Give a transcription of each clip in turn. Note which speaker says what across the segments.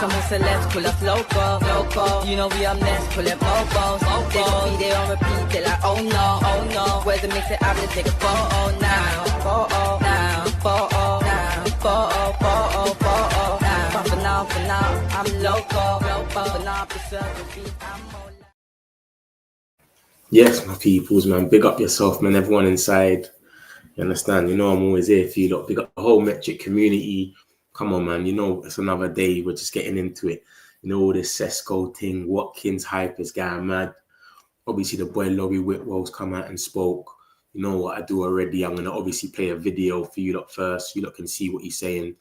Speaker 1: Someone said let's pull up local. You know we up next, pull up mobos. They gon' be there on repeat, they like oh no. Where's the mix it up, let's take a photo now. But for now, I'm local. For now, preserve the beat, I'm more.
Speaker 2: Yes, my peoples, man. Big up yourself, man. Everyone inside. You understand? You know I'm always here for you lot. Big up the whole Metric community. Come on, man. You know it's another day. We're just getting into it. You know all this Sesco thing, Watkins hype is going mad. Obviously, the boy Laurie Whitwell's come out and spoke. You know what I do already. I'm going to obviously play a video for you lot first. You lot can see what he's saying.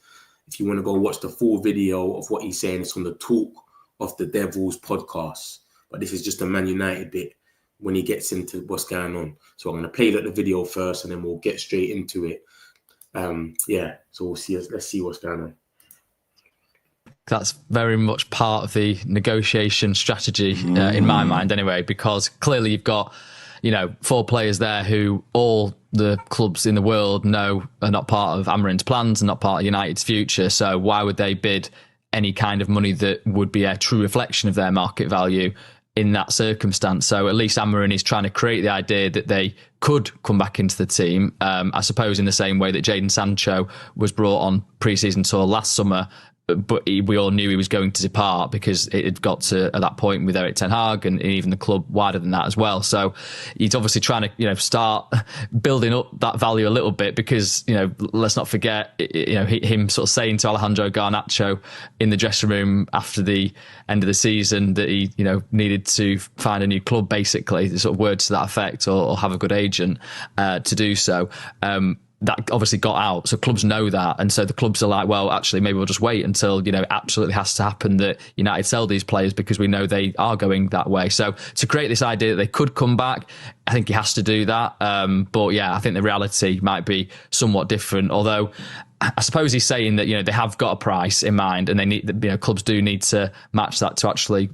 Speaker 2: If you want to go watch the full video of what he's saying, it's on the Talk of the Devils podcast. But this is just a Man United bit when he gets into what's going on. So I'm going to play the video first and then we'll get straight into it. So we'll see. Let's see what's going on.
Speaker 3: That's very much part of the negotiation strategy in my mind anyway, because clearly you've got, 4 players there who all the clubs in the world know are not part of Amorim's plans and not part of United's future. So why would they bid any kind of money that would be a true reflection of their market value in that circumstance? So at least Amorim is trying to create the idea that they could come back into the team. I suppose in the same way that Jadon Sancho was brought on pre-season tour last summer, but we all knew he was going to depart because it had got to at that point with Erik ten Hag and even the club wider than that as well. So he's obviously trying to, start building up that value a little bit because, let's not forget, him sort of saying to Alejandro Garnacho in the dressing room after the end of the season that he, needed to find a new club, basically, the sort of words to that effect, or have a good agent to do so. That obviously got out, so clubs know that, and so the clubs are like, well, actually, maybe we'll just wait until absolutely has to happen that United sell these players because we know they are going that way. So to create this idea that they could come back, I think he has to do that. But yeah, I think the reality might be somewhat different. Although I suppose he's saying that they have got a price in mind, and they need clubs do need to match that to actually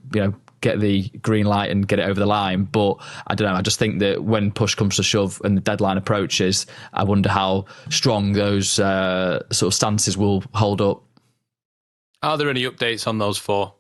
Speaker 3: get the green light and get it over the line. But I don't know, I just think that when push comes to shove and the deadline approaches, I wonder how strong those sort of stances will hold up.
Speaker 4: Are there any updates on those 4?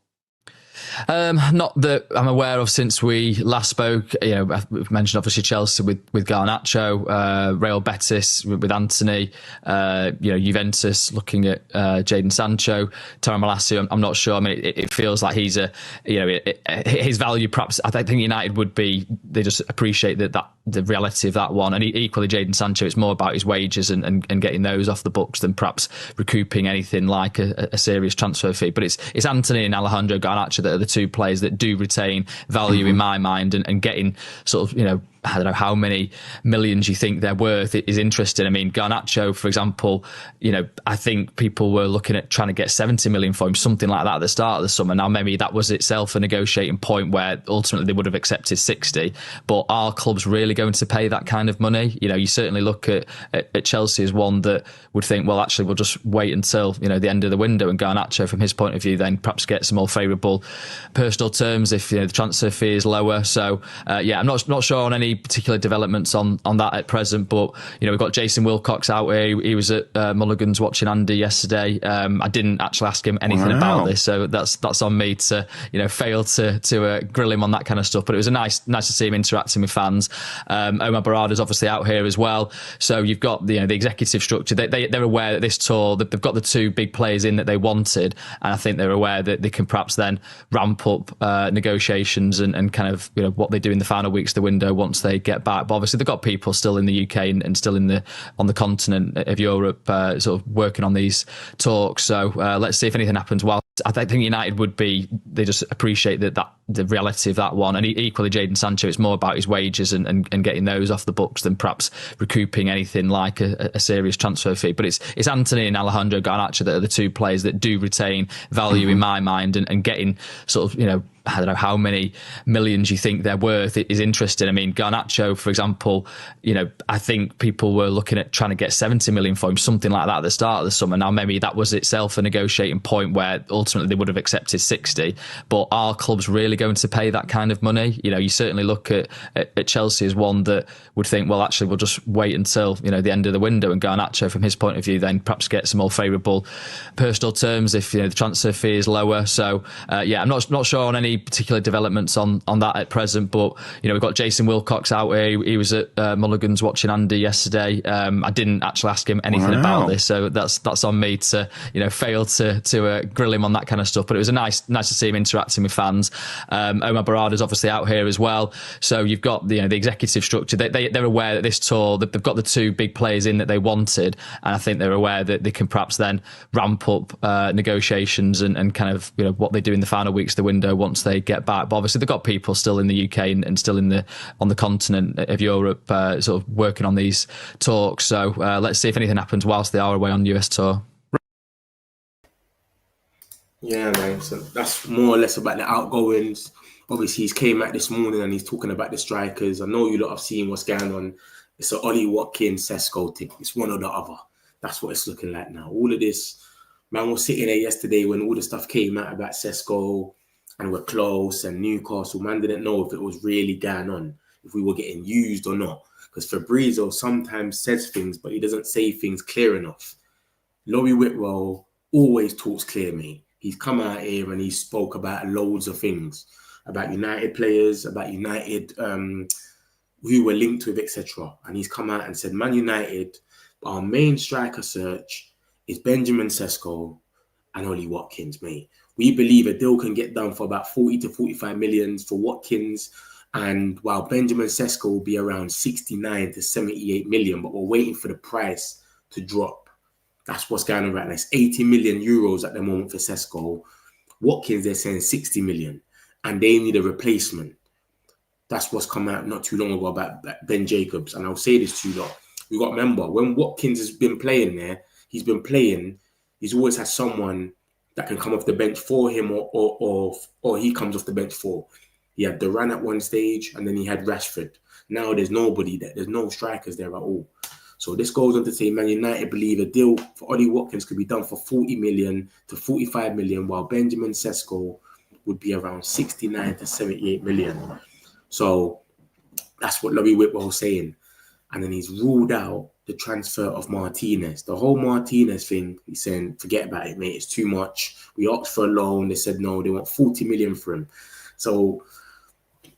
Speaker 3: Not that I'm aware of since we last spoke. We've mentioned obviously Chelsea with Garnacho, Real Betis with Anthony, Juventus looking at Jadon Sancho, Tara Malacia. I'm not sure. I mean, it feels like he's his value. Perhaps I think United would be. They just appreciate that the reality of that one, and equally Jadon Sancho. It's more about his wages and getting those off the books than perhaps recouping anything like a serious transfer fee. But it's Anthony and Alejandro Garnacho that are the 2 players that do retain value in my mind, and getting sort of, I don't know how many millions you think they're worth is interesting. I mean, Garnacho, for example, I think people were looking at trying to get 70 million for him, something like that at the start of the summer. Now, maybe that was itself a negotiating point where ultimately they would have accepted 60. But are clubs really going to pay that kind of money? You certainly look at Chelsea as one that would think, well, actually, we'll just wait until, the end of the window. And Garnacho, from his point of view, then perhaps get some more favourable personal terms if, the transfer fee is lower. So, I'm not sure on any particular developments on that at present, but we've got Jason Wilcox out here. He was at Mulligan's watching Andy yesterday. I didn't actually ask him anything about this, so that's on me to fail to grill him on that kind of stuff. But it was nice to see him interacting with fans. Omar Barada's obviously out here as well, so you've got the executive structure. They're aware that this tour they've got the 2 big players in that they wanted, and I think they're aware that they can perhaps then ramp up negotiations and kind of what they do in the final weeks of the window once they get back. But obviously they've got people still in the UK and still on the continent of Europe sort of working on these talks. So let's see if anything happens. Well, I think United would be, they just appreciate that the reality of that one, and equally Jadon Sancho, it's more about his wages and getting those off the books than perhaps recouping anything like a serious transfer fee. But it's Anthony and Alejandro Garnacho that are the 2 players that do retain value in my mind, and getting sort of I don't know how many millions you think they're worth is interesting. I mean, Garnacho, for example, I think people were looking at trying to get 70 million for him, something like that at the start of the summer. Now, maybe that was itself a negotiating point where ultimately they would have accepted 60. But are clubs really going to pay that kind of money? You certainly look at Chelsea as one that would think, well, actually, we'll just wait until, the end of the window, and Garnacho, from his point of view, then perhaps get some more favourable personal terms if the transfer fee is lower. So, I'm not sure on any particular developments on that at present, but we've got Jason Wilcox out here. He was at Mulligan's watching Andy yesterday. I didn't actually ask him anything about this, so that's on me to fail to grill him on that kind of stuff. But it was nice to see him interacting with fans. Omar Barada's obviously out here as well. So you've got the executive structure. They're aware that this tour, they've got the two big players in that they wanted, and I think they're aware that they can perhaps then ramp up negotiations and kind of what they do in the final weeks of the window once they get back. But obviously they've got people still in the UK and still on the continent of Europe sort of working on these talks. So let's see if anything happens whilst they are away on US tour.
Speaker 2: Yeah, man. So that's more or less about the outgoings. Obviously, he's came out this morning and he's talking about the strikers. I know you lot have seen what's going on. It's an Ollie Watkins, Cesco thing. It's one or the other. That's what it's looking like now. All of this, man was sitting there yesterday when all the stuff came out about Cesco and we're close and Newcastle. Man didn't know if it was really going on, if we were getting used or not. Because Fabrizio sometimes says things, but he doesn't say things clear enough. Laurie Whitwell always talks clear, mate. He's come out here and he spoke about loads of things, about United players, about United who were linked with, etc. And he's come out and said, Man United, our main striker search is Benjamin Cesco and Ollie Watkins, mate. We believe a deal can get done for about 40 to 45 million for Watkins, and while Benjamin Cesco will be around 69 to 78 million, but we're waiting for the price to drop. That's what's going on right now. It's 80 million euros at the moment for Cesco. Watkins, they're saying 60 million, and they need a replacement. That's what's come out not too long ago about Ben Jacobs. And I'll say this to you lot. You got to remember, when Watkins has been playing there, he's always had someone that can come off the bench for him or he comes off the bench for. He had Duran at one stage and then he had Rashford. Now there's nobody there. There's no strikers there at all. So this goes on to say Man United believe a deal for Ollie Watkins could be done for 40 million to 45 million, while Benjamin Cesco would be around 69 to 78 million. So that's what Laurie Whitwell was saying. And then he's ruled out the transfer of Martinez. The whole Martinez thing, he's saying, forget about it, mate. It's too much. We asked for a loan. They said no. They want 40 million for him. So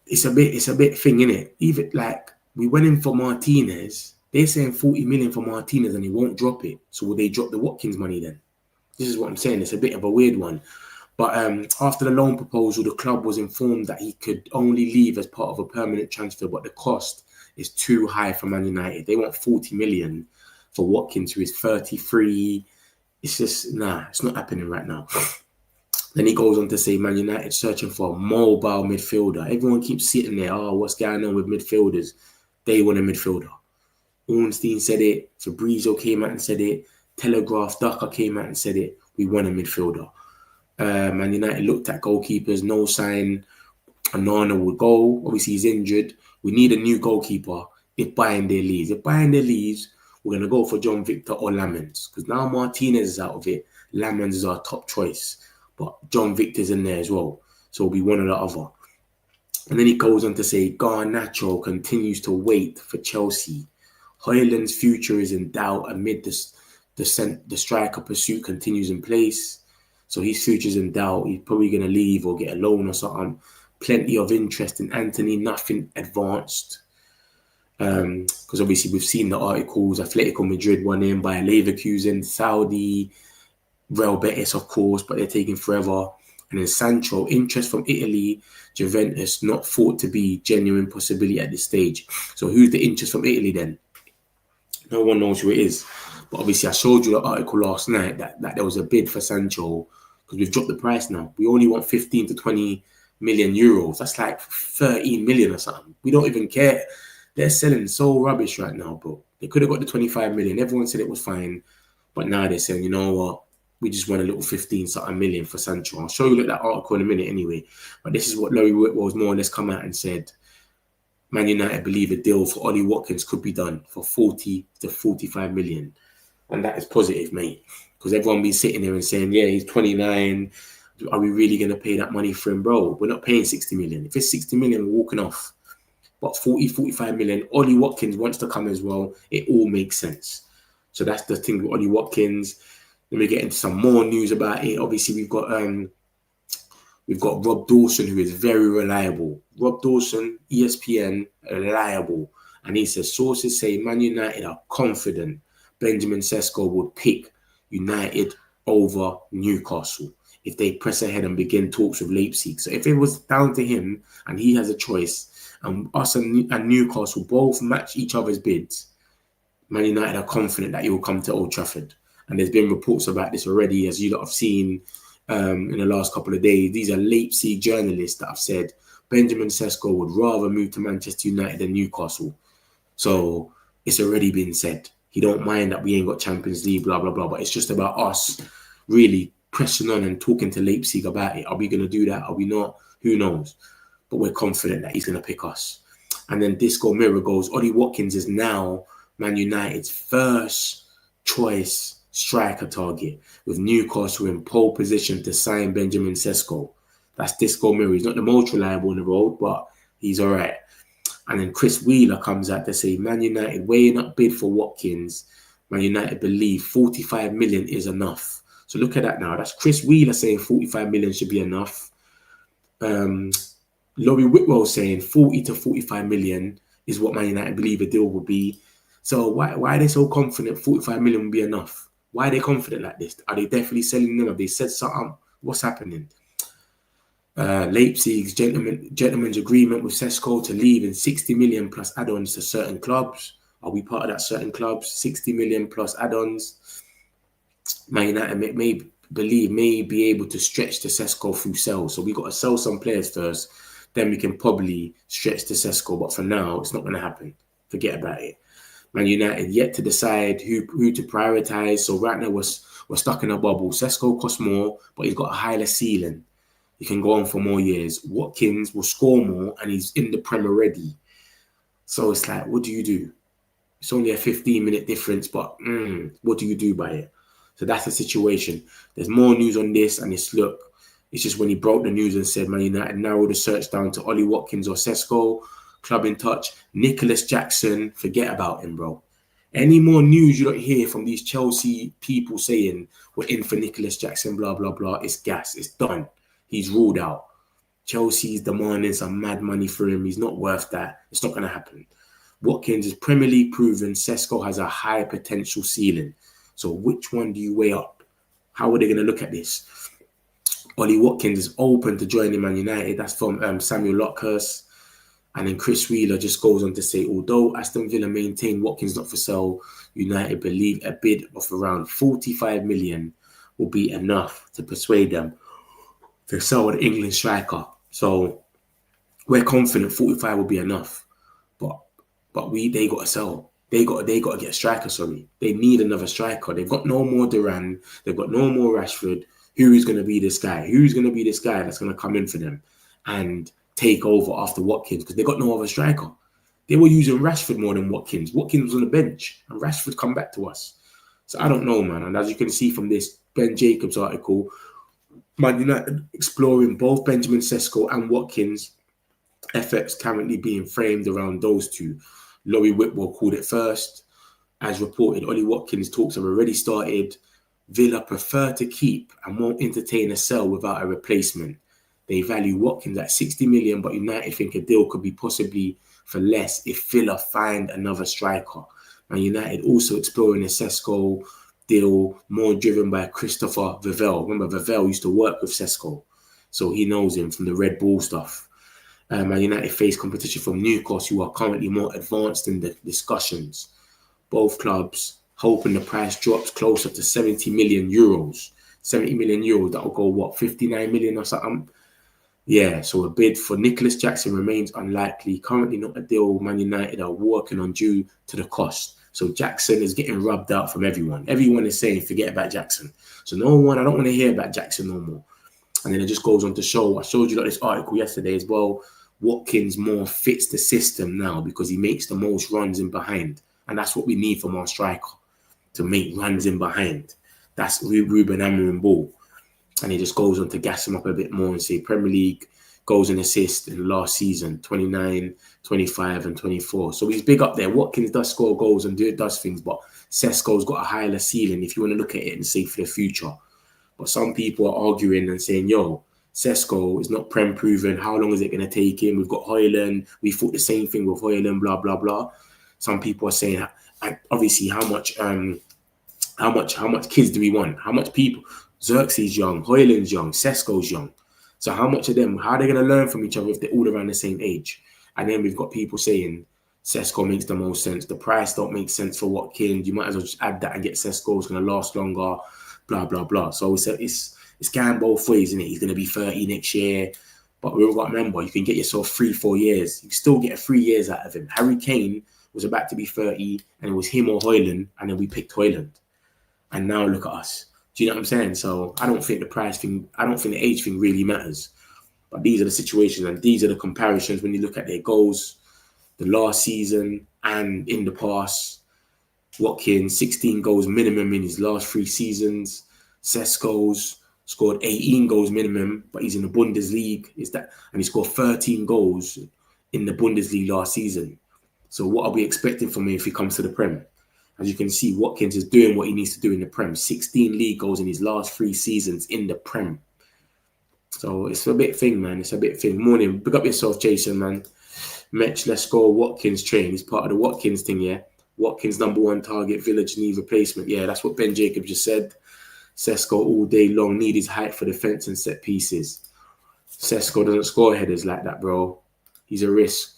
Speaker 2: it's a bit thing, innit? Even like we went in for Martinez. They're saying 40 million for Martinez and he won't drop it. So will they drop the Watkins money then? This is what I'm saying. It's a bit of a weird one. But after the loan proposal, the club was informed that he could only leave as part of a permanent transfer, but the cost is too high for Man United. They want 40 million for Watkins, who is 33. It's just, it's not happening right now. Then he goes on to say Man United searching for a mobile midfielder. Everyone keeps sitting there, what's going on with midfielders? They want a midfielder. Ornstein said it. Fabrizio came out and said it. Telegraph Ducker came out and said it. We want a midfielder. Man United looked at goalkeepers, no sign. Onana would go. Obviously, he's injured. We need a new goalkeeper if Bayern leaves. If Bayern leaves, we're going to go for John Victor or Lamens. Because now Martinez is out of it. Lamens is our top choice. But John Victor's in there as well. So it'll be one or the other. And then he goes on to say, Garnacho continues to wait for Chelsea. Hojlund's future is in doubt amid the striker pursuit continues in place. So his future's in doubt. He's probably going to leave or get a loan or something. Plenty of interest in Anthony, nothing advanced. Because obviously we've seen the articles. Atletico Madrid won in by Leverkusen, Saudi, Real Betis, of course, but they're taking forever. And then Sancho, interest from Italy, Juventus, not thought to be genuine possibility at this stage. So who's the interest from Italy then? No one knows who it is. But obviously I showed you the article last night that there was a bid for Sancho because we've dropped the price now. We only want 15 to 20 million euros. That's like 13 million or something. We don't even care. They're selling so rubbish right now, bro. They could have got the 25 million. Everyone said it was fine. But now they're saying, you know what? we just won a little 15-something million for Sancho. I'll show you that article in a minute anyway. But this is what Laurie Whitwell's more or less come out and said. Man United believe a deal for Ollie Watkins could be done for 40 to 45 million. And that is positive, mate. Because everyone be sitting there and saying, yeah, he's 29. Are we really going to pay that money for him, bro? We're not paying 60 million. If it's 60 million, we're walking off. But 40, 45 million, Ollie Watkins wants to come as well. It all makes sense. So that's the thing with Ollie Watkins. Let me get into some more news about it. Obviously, we've got Rob Dawson, who is very reliable. Rob Dawson, ESPN, reliable. And he says, sources say Man United are confident Benjamin Cesco would pick United over Newcastle if they press ahead and begin talks with Leipzig. So if it was down to him and he has a choice, and us and Newcastle both match each other's bids, Man United are confident that he will come to Old Trafford. And there's been reports about this already, as you lot have seen in the last couple of days. These are Leipzig journalists that have said Benjamin Cesco would rather move to Manchester United than Newcastle. So it's already been said. He don't mind that we ain't got Champions League, blah, blah, blah. But it's just about us really pressing on and talking to Leipzig about it. Are we going to do that? Are we not? Who knows? But we're confident that he's going to pick us. And then Disco Mirror goes, Ollie Watkins is now Man United's first choice striker target, with Newcastle in pole position to sign Benjamin Cesco. That's Disco Mirror. He's not the most reliable on the road, but he's all right. And then Chris Wheeler comes out to say, Man United weighing up bid for Watkins. Man United believe 45 million is enough. So look at that now. That's Chris Wheeler saying 45 million should be enough. Laurie Whitwell saying 40 to 45 million is what Man United believe a deal will be. So why are they so confident 45 million will be enough? Why are they confident like this? Are they definitely selling them? Have they said something? What's happening? Leipzig's gentleman's agreement with Cesco to leave in 60 million plus add-ons to certain clubs. Are we part of that certain clubs? 60 million plus add-ons. Man United may be able to stretch to Cesco through sales. So we got to sell some players first. Then we can probably stretch to Cesco. But for now, it's not going to happen. Forget about it. Man United yet to decide who to prioritise. So right now we're stuck in a bubble. Cesco costs more, but he's got a higher ceiling. He can go on for more years. Watkins will score more, and he's in the Prem already. So it's like, what do you do? It's only a 15-minute difference, but what do you do by it? So that's the situation. There's more news on this, and it's just when he broke the news and said Man United narrowed the search down to Ollie Watkins or Cesco. Club in touch. Nicholas Jackson, forget about him, bro. Any more news you don't hear from these Chelsea people saying we're in for Nicholas Jackson, blah, blah, blah, it's gas. It's done. He's ruled out. Chelsea's demanding some mad money for him. He's not worth that. It's not going to happen. Watkins is Premier League proven. Cesco has a high potential ceiling. So which one do you weigh up? How are they going to look at this? Ollie Watkins is open to joining Man United. That's from Samuel Lockhurst. And then Chris Wheeler just goes on to say, although Aston Villa maintain Watkins not for sale, United believe a bid of around 45 million will be enough to persuade them to sell an England striker. So we're confident 45 will be enough. But they got to sell. They got to get a striker, sorry. They need another striker. They've got no more Duran. They've got no more Rashford. Who is going to be this guy? Who's going to be this guy that's going to come in for them and take over after Watkins? Because they got no other striker. They were using Rashford more than Watkins. Watkins was on the bench and Rashford come back to us. So I don't know, man. And as you can see from this Ben Jacobs article, Man United exploring both Benjamin Cesco and Watkins. Efforts currently being framed around those two. Laurie Whitwell called it first. As reported, Ollie Watkins talks have already started. Villa prefer to keep and won't entertain a sell without a replacement. They value Watkins at 60 million, but United think a deal could be possibly for less if Villa find another striker. Man United also exploring a Cesco deal more driven by Christopher Vivell. Remember, Vivell used to work with Cesco, so he knows him from the Red Bull stuff. Man United face competition from Newcastle, who are currently more advanced in the discussions. Both clubs hoping the price drops closer to 70 million euros. 70 million euros, that will go, what, 59 million or something? Yeah, so a bid for Nicholas Jackson remains unlikely. Currently not a deal Man United are working on due to the cost. So Jackson is getting rubbed out from everyone. Everyone is saying, forget about Jackson. So I don't want to hear about Jackson no more. And then it just goes on to show, I showed you this article yesterday as well, Watkins more fits the system now because he makes the most runs in behind. And that's what we need from our striker, to make runs in behind. That's Ruben Amorim ball. And he just goes on to gas him up a bit more and say Premier League goals and assists in the last season, 29, 25 and 24. So he's big up there. Watkins does score goals and does things, but Cesco's got a higher ceiling if you want to look at it and say for the future. But some people are arguing and saying, yo, Cesco is not Prem proven. How long is it going to take him? We've got Hojlund. We thought the same thing with Hojlund, blah, blah, blah. Some people are saying, and obviously, how much kids do we want? How much people? Xerxes young, Hojlund's young, Cesco's young. So how much of them, how are they going to learn from each other if they're all around the same age? And then we've got people saying Cesco makes the most sense. The price don't make sense for Watkins. You might as well just add that and get Cesco. It's going to last longer, blah, blah, blah. So it's going both ways, isn't it? He's going to be 30 next year. But we've got to remember, you can get yourself 3-4 years. You can still get 3 years out of him. Harry Kane was about to be 30 and it was him or Hojlund, and then we picked Hojlund. And now look at us. Do you know what I'm saying? So I don't think the price thing, I don't think the age thing really matters. But these are the situations and these are the comparisons when you look at their goals, the last season and in the past. Watkins, 16 goals minimum in his last 3 seasons. Cesco's scored 18 goals minimum, but he's in the Bundesliga. And he scored 13 goals in the Bundesliga last season. So what are we expecting from him if he comes to the Prem? As you can see, Watkins is doing what he needs to do in the Prem. 16 league goals in his last 3 seasons in the Prem. So it's a bit thing, man. It's a bit thing. Morning. Pick up yourself, Jason, man. Metch, let's go. Watkins train. He's part of the Watkins thing, yeah? Watkins #1 target, Village need replacement. Yeah, that's what Ben Jacob just said. Cesco all day long need his height for defense and set pieces. Cesco doesn't score headers like that, bro. He's a risk.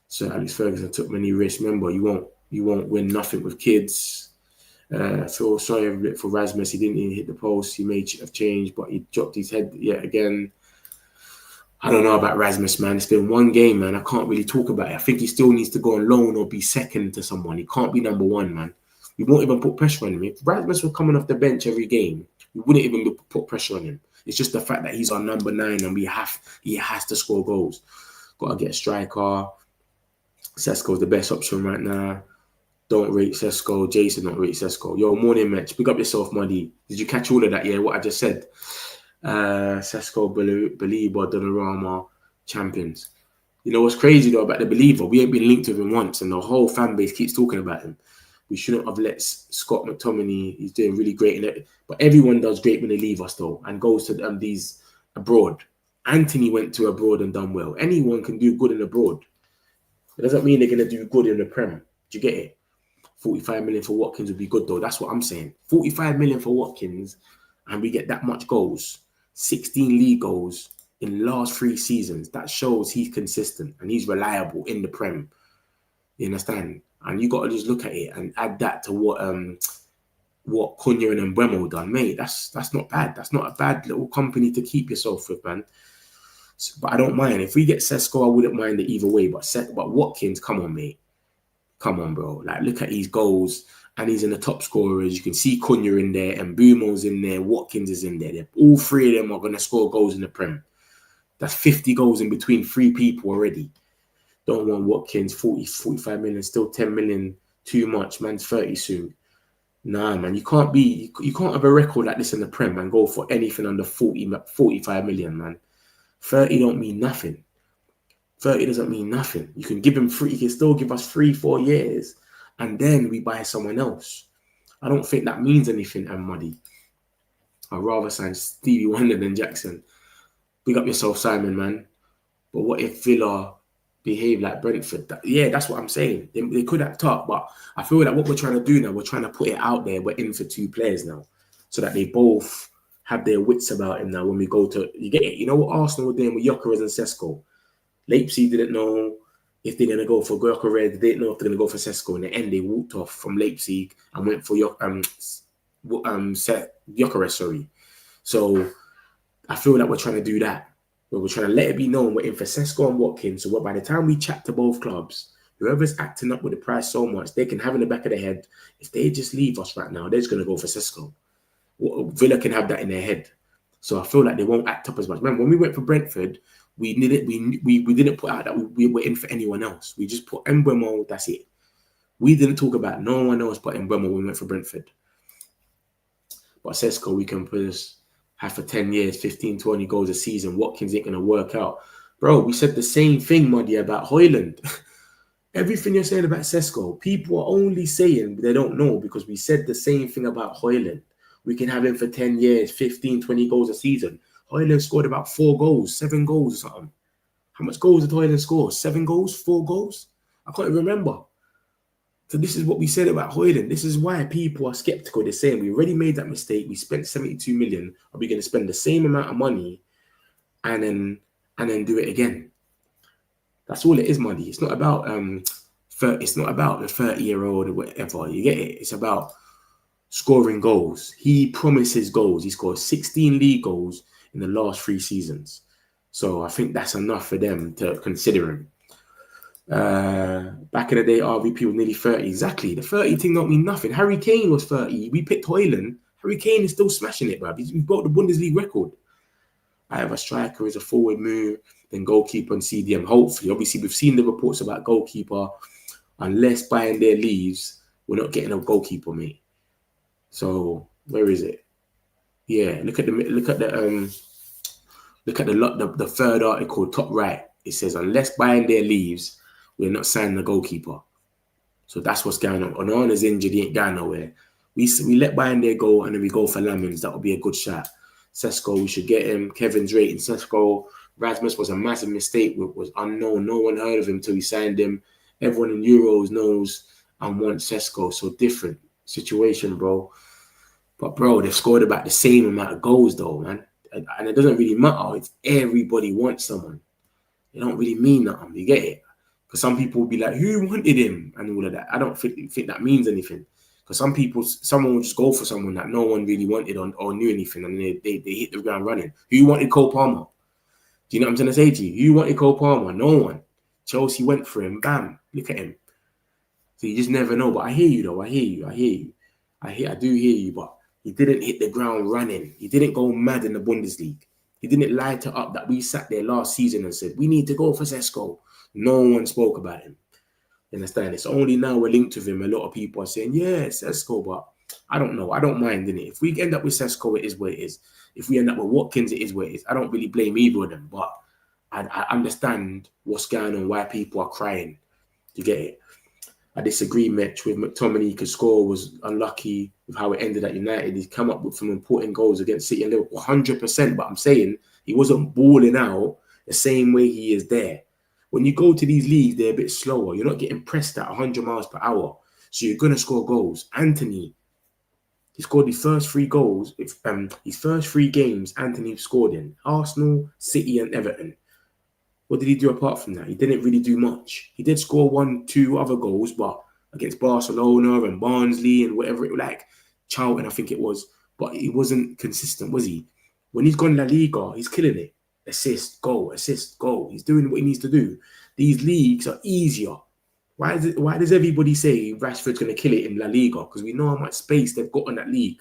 Speaker 2: So Alex Ferguson took many risks. Remember, you won't win nothing with kids. Feel sorry for Rasmus. He didn't even hit the post. He may have changed, but he dropped his head yet again. I don't know about Rasmus, man. It's been one game, man. I can't really talk about it. I think he still needs to go on loan or be second to someone. He can't be #1, man. We won't even put pressure on him. If Rasmus were coming off the bench every game, we wouldn't even put pressure on him. It's just the fact that he's our #9 and he has to score goals. Got to get a striker. Cesco's the best option right now. Don't rate Cesco. Jason, don't rate Cesco. Yo, morning, Mitch. Pick up yourself, Muddy. Did you catch all of that? Yeah, what I just said. Cesco, Believer, Donnarumma, champions. You know what's crazy, though, about the Believer? We ain't been linked with him once, and the whole fan base keeps talking about him. We shouldn't have let Scott McTominay. He's doing really great in it. But everyone does great when they leave us, though, and goes to these abroad. Anthony went to abroad and done well. Anyone can do good in abroad. It doesn't mean they're going to do good in the Prem. Do you get it? 45 million for Watkins would be good, though. That's what I'm saying. 45 million for Watkins, and we get that much goals. 16 league goals in the last 3 seasons. That shows he's consistent and he's reliable in the Prem. You understand? And you got to just look at it and add that to what Cunha and Mbeumo done. Mate, that's not bad. That's not a bad little company to keep yourself with, man. But I don't mind. If we get Cesco, I wouldn't mind it either way. But Watkins, come on, mate. Come on, bro. Like, look at his goals. And he's in the top scorers. You can see Cunha in there. And Mbeumo's in there. Watkins is in there. All 3 of them are going to score goals in the Prem. That's 50 goals in between 3 people already. Don't want Watkins, 40, 45 million. Still 10 million. Too much. Man's 30 soon. Nah, man. You can't have a record like this in the Prem and go for anything under 45 million, man. 30 don't mean nothing. 30 doesn't mean nothing. You can give him 3. He can still give us 3-4 years, and then we buy someone else. I don't think that means anything, Muddy. I'd rather sign Stevie Wonder than Jackson. Big up yourself, Simon, man. But what if Villa behave like Brentford? That's what I'm saying. They could act up, but I feel like what we're trying to do now, we're trying to put it out there. We're in for 2 players now, so that they both have their wits about him now when we go to... You get it? You know what Arsenal were doing with Gyökeres and Cesco? Leipzig didn't know if they're going to go for Gyökeres. They didn't know if they're going to go for Cesco. In the end, they walked off from Leipzig and went for Gyökeres, sorry. So I feel like we're trying to do that. But we're trying to let it be known we're in for Cesco and Watkins. So by the time we chat to both clubs, whoever's acting up with the price so much, they can have in the back of their head, if they just leave us right now, they're just going to go for Cesco. Villa can have that in their head. So I feel like they won't act up as much. Remember, when we went for Brentford, we didn't put out that we were in for anyone else. We just put Mbeumo, that's it. We didn't talk about no one else but Mbeumo when we went for Brentford. But Cesco, we can have for 10 years, 15, 20 goals a season. Watkins ain't going to work out. Bro, we said the same thing, Muddy, about Hojlund. Everything you're saying about Cesco, people are only saying they don't know because we said the same thing about Hojlund. We can have him for 10 years, 15, 20 goals a season. Hojlund scored about 4 goals, 7 goals or something. How much goals did Hojlund score? 7 goals? 4 goals? I can't even remember. So this is what we said about Hojlund. This is why people are skeptical. They're saying we already made that mistake. We spent 72 million. Are we going to spend the same amount of money and then do it again? That's all it is, money. It's not about it's not about the 30-year-old or whatever. You get it? It's about scoring goals. He promises goals. He scored 16 league goals in the last 3 seasons. So I think that's enough for them to consider him. Back in the day, RVP was nearly 30. Exactly. The 30 thing don't mean nothing. Harry Kane was 30. We picked Hojlund. Harry Kane is still smashing it, bruv. He broke the Bundesliga record. I have a striker as a forward move, then goalkeeper and CDM. Hopefully, obviously, we've seen the reports about goalkeeper. Unless Bayern leaves, we're not getting a goalkeeper, mate. So where is it? Yeah, look at the third article, top right. It says unless Bayern leaves, we're not signing a goalkeeper. So that's what's going on. Onana's injured, he ain't going nowhere. We let Bayern go and then we go for Lamins. That would be a good shot. Cesco, we should get him. Kevin's rating Cesco. Rasmus was a massive mistake. Was unknown. No one heard of him until we signed him. Everyone in Euros knows and wants Cesco. So different situation, bro. But, bro, they've scored about the same amount of goals, though, man. And it doesn't really matter. It's everybody wants someone. It don't really mean nothing. You get it? Because some people will be like, who wanted him? And all of that. I don't think that means anything. Because someone will just go for someone that no one really wanted or knew anything. And they hit the ground running. Who wanted Cole Palmer? Do you know what I'm trying to say to you? Who wanted Cole Palmer? No one. Chelsea went for him. Bam. Look at him. So you just never know. But I hear you, though. I do hear you. But he didn't hit the ground running. He didn't go mad in the Bundesliga. He didn't light it up that we sat there last season and said, we need to go for Cesco. No one spoke about him. You understand? It's only now we're linked with him. A lot of people are saying, yeah, Cesco, but I don't know. I don't mind, innit? If we end up with Cesco, it is what it is. If we end up with Watkins, it is what it is. I don't really blame either of them, but I understand what's going on, why people are crying. You get it? I disagree, Mitch, with McTominay. His score was unlucky with how it ended at United. He's come up with some important goals against City and Liverpool, 100%. But I'm saying he wasn't balling out the same way he is there. When you go to these leagues, they're a bit slower. You're not getting pressed at 100 miles per hour. So you're going to score goals. Anthony, he scored his first 3 goals. His first 3 games, Anthony scored in Arsenal, City and Everton. What did he do apart from that? He didn't really do much. He did score 1-2 other goals, but against Barcelona and Barnsley and whatever it was, like Charlton, I think it was. But he wasn't consistent, was he? When he's gone La Liga, he's killing it. Assist, goal. He's doing what he needs to do. These leagues are easier. Why does everybody say Rashford's going to kill it in La Liga? Because we know how much space they've got in that league.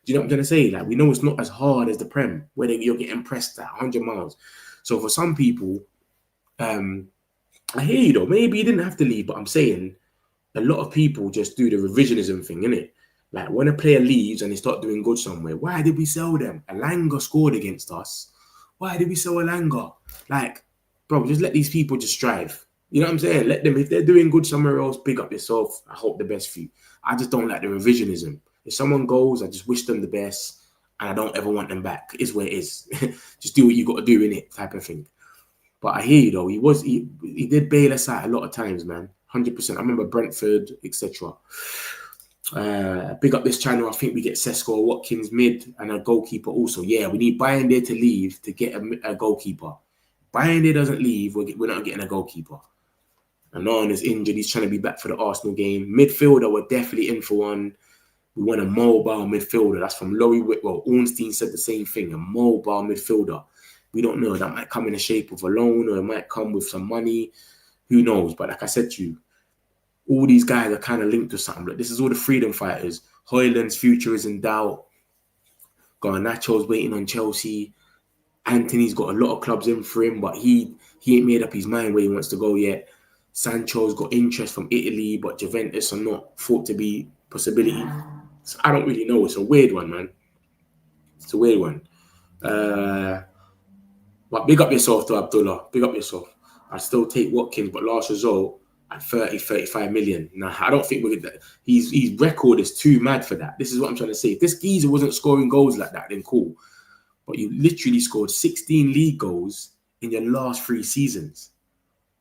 Speaker 2: Do you know what I'm trying to say? Like, we know it's not as hard as the Prem, where you're getting pressed at 100 miles. So for some people, I hear you though. Maybe he didn't have to leave, but I'm saying a lot of people just do the revisionism thing, innit? Like when a player leaves and they start doing good somewhere, why did we sell them? Alanga scored against us. Why did we sell Alanga? Like, bro, just let these people just strive. You know what I'm saying? Let them, if they're doing good somewhere else, pick up yourself. I hope the best for you. I just don't like the revisionism. If someone goes, I just wish them the best and I don't ever want them back. It is where it is. Just do what you got to do in it, type of thing. But I hear you though. He did bail us out a lot of times, man. 100%. I remember Brentford, etc. Big up this channel. I think we get Cesco or Watkins mid and a goalkeeper also. Yeah, we need Bayern to leave to get a goalkeeper. Bayern doesn't leave, we're not getting a goalkeeper. Anan is injured. He's trying to be back for the Arsenal game. Midfielder, we're definitely in for one. We want a mobile midfielder. That's from Laurie Whitwell. Ornstein said the same thing. A mobile midfielder. We don't know. That might come in the shape of a loan or it might come with some money. Who knows? But like I said to you, all these guys are kind of linked to something. Like, this is all the freedom fighters. Hojlund's future is in doubt. Garnacho's waiting on Chelsea. Anthony's got a lot of clubs in for him, but he ain't made up his mind where he wants to go yet. Sancho's got interest from Italy, but Juventus are not thought to be possibility. So I don't really know. It's a weird one, man. It's a weird one. But big up yourself, though, Abdullah. Big up yourself. I'd still take Watkins, but last result at 35 million. Nah, I don't think we're that. His record is too mad for that. This is what I'm trying to say. If this geezer wasn't scoring goals like that, then cool. But you literally scored 16 league goals in your last 3 seasons.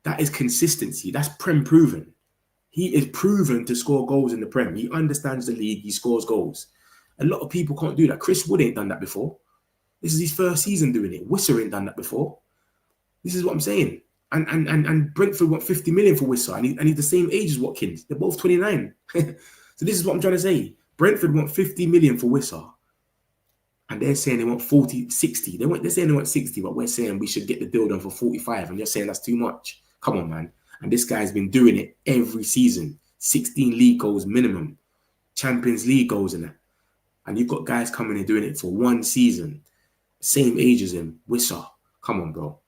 Speaker 2: That is consistency. That's Prem proven. He is proven to score goals in the Prem. He understands the league. He scores goals. A lot of people can't do that. Chris Wood ain't done that before. This is his first season doing it. Wissa ain't done that before. This is what I'm saying. And Brentford want 50 million for Wissa. And he's the same age as Watkins. They're both 29. So this is what I'm trying to say. Brentford want 50 million for Wissa. And they're saying they want 40, 60. They're saying they want 60, but we're saying we should get the deal done for 45. And you're saying that's too much. Come on, man. And this guy's been doing it every season. 16 league goals minimum. Champions League goals in that. And you've got guys coming and doing it for 1 season. Same age as him. Wissa. Come on, bro.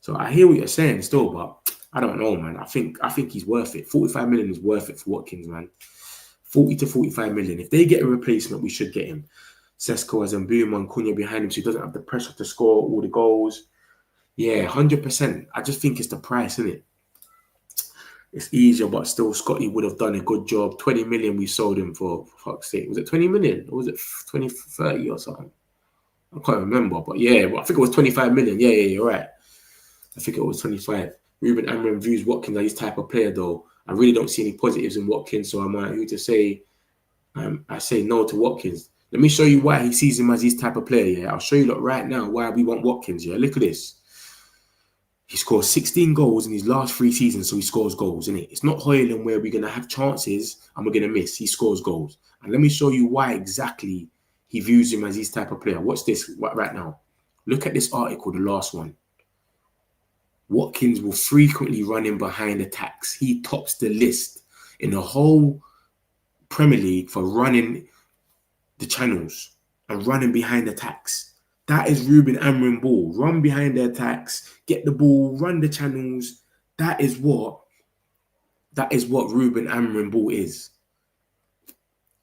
Speaker 2: So I hear what you're saying still, but I don't know, man. I think he's worth it. 45 million is worth it for Watkins, man. 40 to 45 million. If they get a replacement, we should get him. Cesco has Mbeumo and Cunha behind him, so he doesn't have the pressure to score all the goals. Yeah, 100%. I just think it's the price, isn't it? It's easier, but still, Scotty would have done a good job. 20 million we sold him for fuck's sake. Was it 20 million? Or was it 20, 30 or something? I can't remember, but yeah, I think it was 25 million. Yeah, you're right. I think it was 25. Ruben Amorim views Watkins as his type of player, though. I really don't see any positives in Watkins, so I might who to say, I say no to Watkins. Let me show you why he sees him as his type of player, yeah? I'll show you right now why we want Watkins, yeah? Look at this. He scores 16 goals in his last 3 seasons, so he scores goals, isn't it? It's not Hojlund where we're going to have chances and we're going to miss. He scores goals. And let me show you why exactly he views him as his type of player. Watch this right now. Look at this article, the last one. Watkins will frequently run in behind attacks. He tops the list in the whole Premier League for running the channels and running behind attacks. That is Ruben Amorim ball. Run behind the attacks, get the ball, run the channels. That is what Ruben Amorim ball is.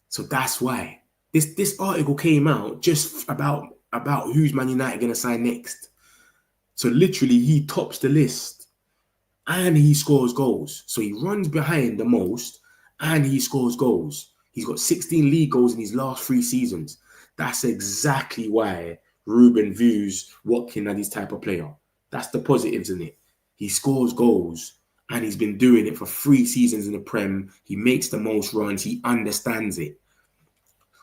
Speaker 2: So that's why this article came out just about who's Man United going to sign next. So literally he tops the list and he scores goals. So he runs behind the most and he scores goals. He's got 16 league goals in his last 3 seasons. That's exactly why Ruben views Watkins as his type of player. That's the positives in it. He scores goals and he's been doing it for 3 seasons in the Prem. He makes the most runs. He understands it.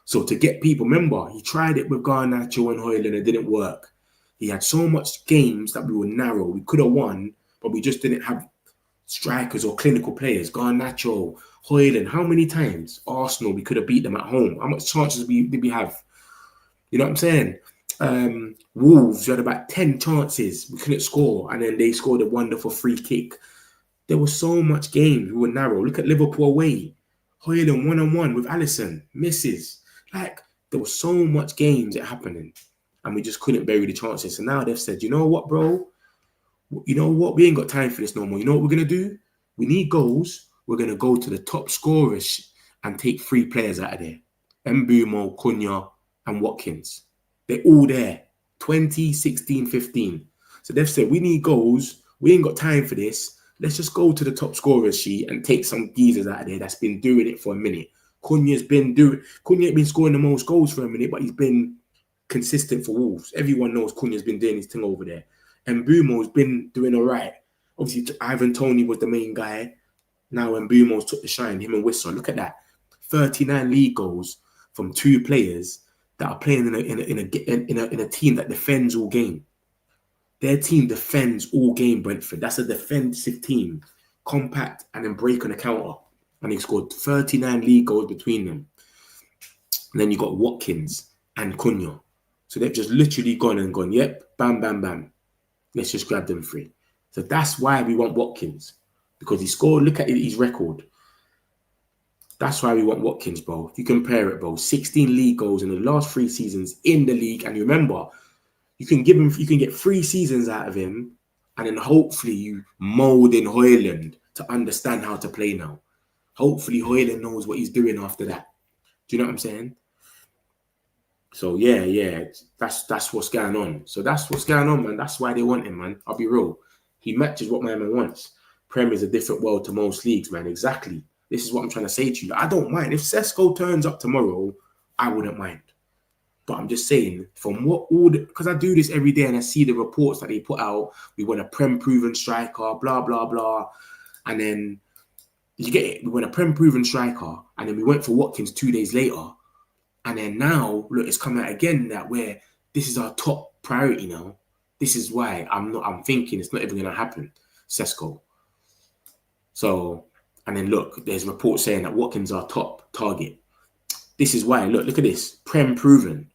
Speaker 2: So to get people, remember, he tried it with Garnacho and Hojlund. It didn't work. He had so much games that we were narrow. We could have won, but we just didn't have strikers or clinical players. Garnacho, Hojlund, how many times? Arsenal, we could have beat them at home. How much chances did we have? You know what I'm saying? Wolves, we had about 10 chances. We couldn't score, and then they scored a wonderful free kick. There was so much games. We were narrow. Look at Liverpool away. Hojlund 1-on-1 with Alisson. Misses. Like, there was so much games that happening. And we just couldn't bury the chances. So now they've said, you know what, bro? You know what? We ain't got time for this no more. You know what we're going to do? We need goals. We're going to go to the top scorers and take 3 players out of there. Mbeumo, Cunha, and Watkins. They're all there. 20, 16, 15. So they've said, we need goals. We ain't got time for this. Let's just go to the top scorers sheet and take some geezers out of there that's been doing it for a minute. Cunha ain't been scoring the most goals for a minute, but he's been consistent for Wolves. Everyone knows Cunha's been doing his thing over there. And Mbeumo's been doing all right. Obviously, Ivan Toney was the main guy. Now Mbeumo's took the shine, him and Wissa. Look at that. 39 league goals from 2 players that are playing in a team that defends all game. Their team defends all game, Brentford. That's a defensive team. Compact and then break on the counter. And they scored 39 league goals between them. And then you got Watkins and Cunha. So they've just literally gone, yep, bam, bam, bam. Let's just grab them free. So that's why we want Watkins. Because he scored, look at his record. That's why we want Watkins, bro. If you compare it, bro, 16 league goals in the last 3 seasons in the league. And you remember, you can get 3 seasons out of him, and then hopefully you mold in Hojlund to understand how to play now. Hopefully Hojlund knows what he's doing after that. Do you know what I'm saying? So yeah, that's what's going on. So that's what's going on, man. That's why they want him, man. I'll be real. He matches what my man wants. Prem is a different world to most leagues, man. Exactly. This is what I'm trying to say to you. Like, I don't mind. If Cesco turns up tomorrow, I wouldn't mind. But I'm just saying, from what all the, because I do this every day and I see the reports that they put out, we want a Prem-proven striker, blah, blah, blah. And then you get it. We want a Prem-proven striker. And then we went for Watkins 2 days later. And then now, look, it's come out again that where this is our top priority now. This is why I'm thinking it's not even going to happen, Cesco. So, and then look, there's reports saying that Watkins our top target. This is why, look at this, Prem proven.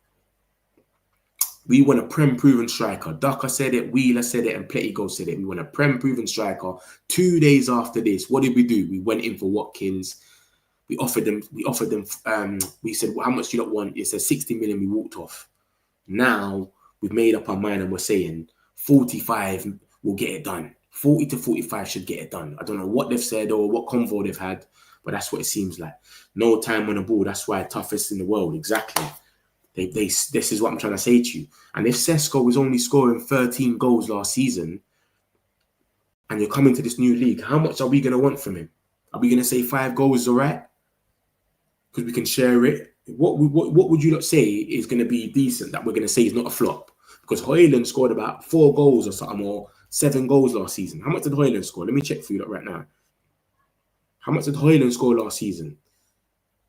Speaker 2: We want a Prem proven striker. Daka said it, Wheeler said it, and Pletigo said it. We want a Prem proven striker. 2 days after this, what did we do? We went in for Watkins. We offered them, we said, well, how much do you not want? It said 60 million, we walked off. Now, we've made up our mind and we're saying 45 will get it done. 40 to 45 should get it done. I don't know what they've said or what convo they've had, but that's what it seems like. No time on the ball. That's why toughest in the world. Exactly. This is what I'm trying to say to you. And if Cesco was only scoring 13 goals last season and you're coming to this new league, how much are we going to want from him? Are we going to say 5 goals is all right? Because we can share it. What would you not say is going to be decent that we're going to say is not a flop? Because Hojlund scored about 4 goals or something, or 7 goals last season. How much did Hojlund score? Let me check for you right now. How much did Hojlund score last season?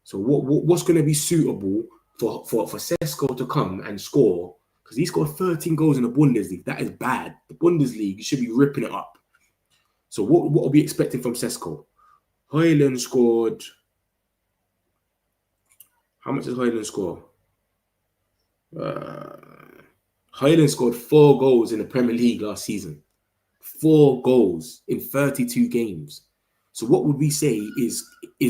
Speaker 2: So what's going to be suitable for Cesco to come and score? Because he scored 13 goals in the Bundesliga. That is bad. The Bundesliga, you should be ripping it up. So what are we expecting from Cesco? Hojlund scored... How much did Hojlund score? Hojlund scored 4 goals in the Premier League last season. 4 goals in 32 games. So what would we say is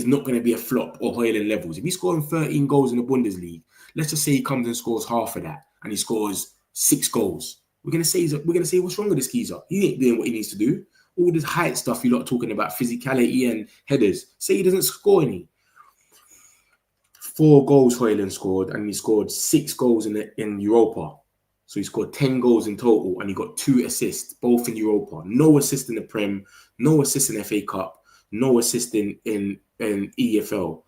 Speaker 2: not going to be a flop or Hojlund levels? If he's scoring 13 goals in the Bundesliga, let's just say he comes and scores half of that and he scores 6 goals. We're going to say what's wrong with this geezer? He ain't doing what he needs to do. All this height stuff you lot talking about, physicality and headers. Say he doesn't score any. 4 goals Hojlund scored, and he scored 6 goals in Europa. So he scored 10 goals in total, and he got 2 assists, both in Europa. No assist in the Prem, no assist in FA Cup, no assist in EFL.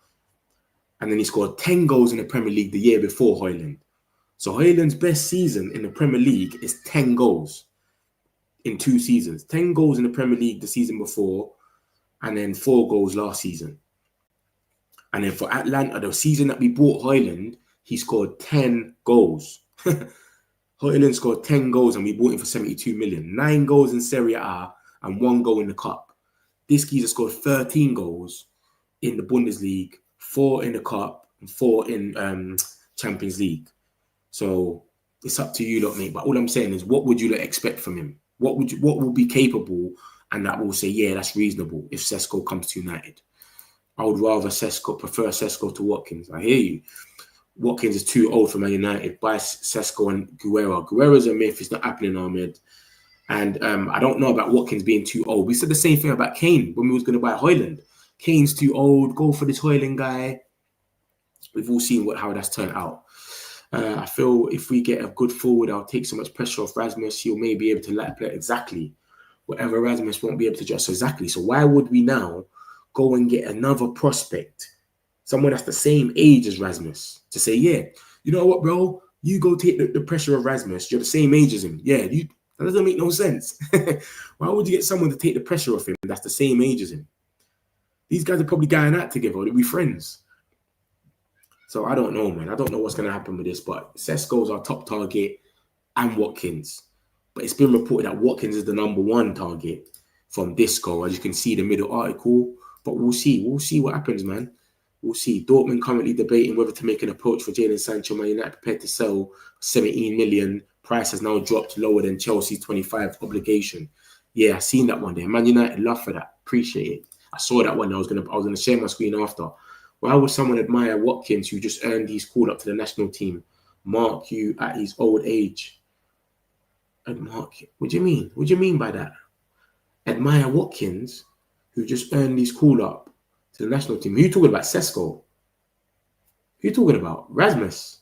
Speaker 2: And then he scored 10 goals in the Premier League the year before Hojlund. So Hojlund's best season in the Premier League is 10 goals in 2 seasons. 10 goals in the Premier League the season before, and then 4 goals last season. And then for Atlanta, the season that we bought Hojlund, he scored 10 goals. Hojlund scored 10 goals and we bought him for 72 million. 9 goals in Serie A and 1 goal in the Cup. This geezer scored 13 goals in the Bundesliga, 4 in the Cup, and 4 in Champions League. So it's up to you lot, mate. But all I'm saying is, what would you expect from him? What will be capable, and that will say, yeah, that's reasonable if Cesco comes to United. I would rather prefer Cesco to Watkins. I hear you. Watkins is too old for Man United. Buy Cesco and Guerrero. Guerrero's a myth. It's not happening, Ahmed. And I don't know about Watkins being too old. We said the same thing about Kane when we was going to buy Hojlund. Kane's too old. Go for this Hojlund guy. We've all seen how that's turned out. I feel if we get a good forward, I'll take so much pressure off Rasmus. He'll maybe be able to play exactly whatever Rasmus won't be able to just exactly. So why would we now go and get another prospect, someone that's the same age as Rasmus, to say, yeah, you know what, bro? You go take the pressure of Rasmus. You're the same age as him. Yeah, that doesn't make no sense. Why would you get someone to take the pressure off him that's the same age as him? These guys are probably going out together. They'll be friends. So I don't know, man. I don't know what's going to happen with this, but Cesco's our top target and Watkins. But it's been reported that Watkins is the #1 target from Disco. As you can see, the middle article. But we'll see. We'll see what happens, man. We'll see. Dortmund currently debating whether to make an approach for Jadon Sancho. Man United prepared to sell 17 million. Price has now dropped lower than Chelsea's 25 obligation. Yeah, I seen that one there. Man United, love for that. Appreciate it. I saw that one. I was gonna share my screen after. Why would someone admire Watkins, who just earned his call up to the national team, mark you at his old age? And mark you? What do you mean? What do you mean by that? Admire Watkins, who just earned his call up to the national team. Who you talking about? Cesco? Who you talking about? Rasmus?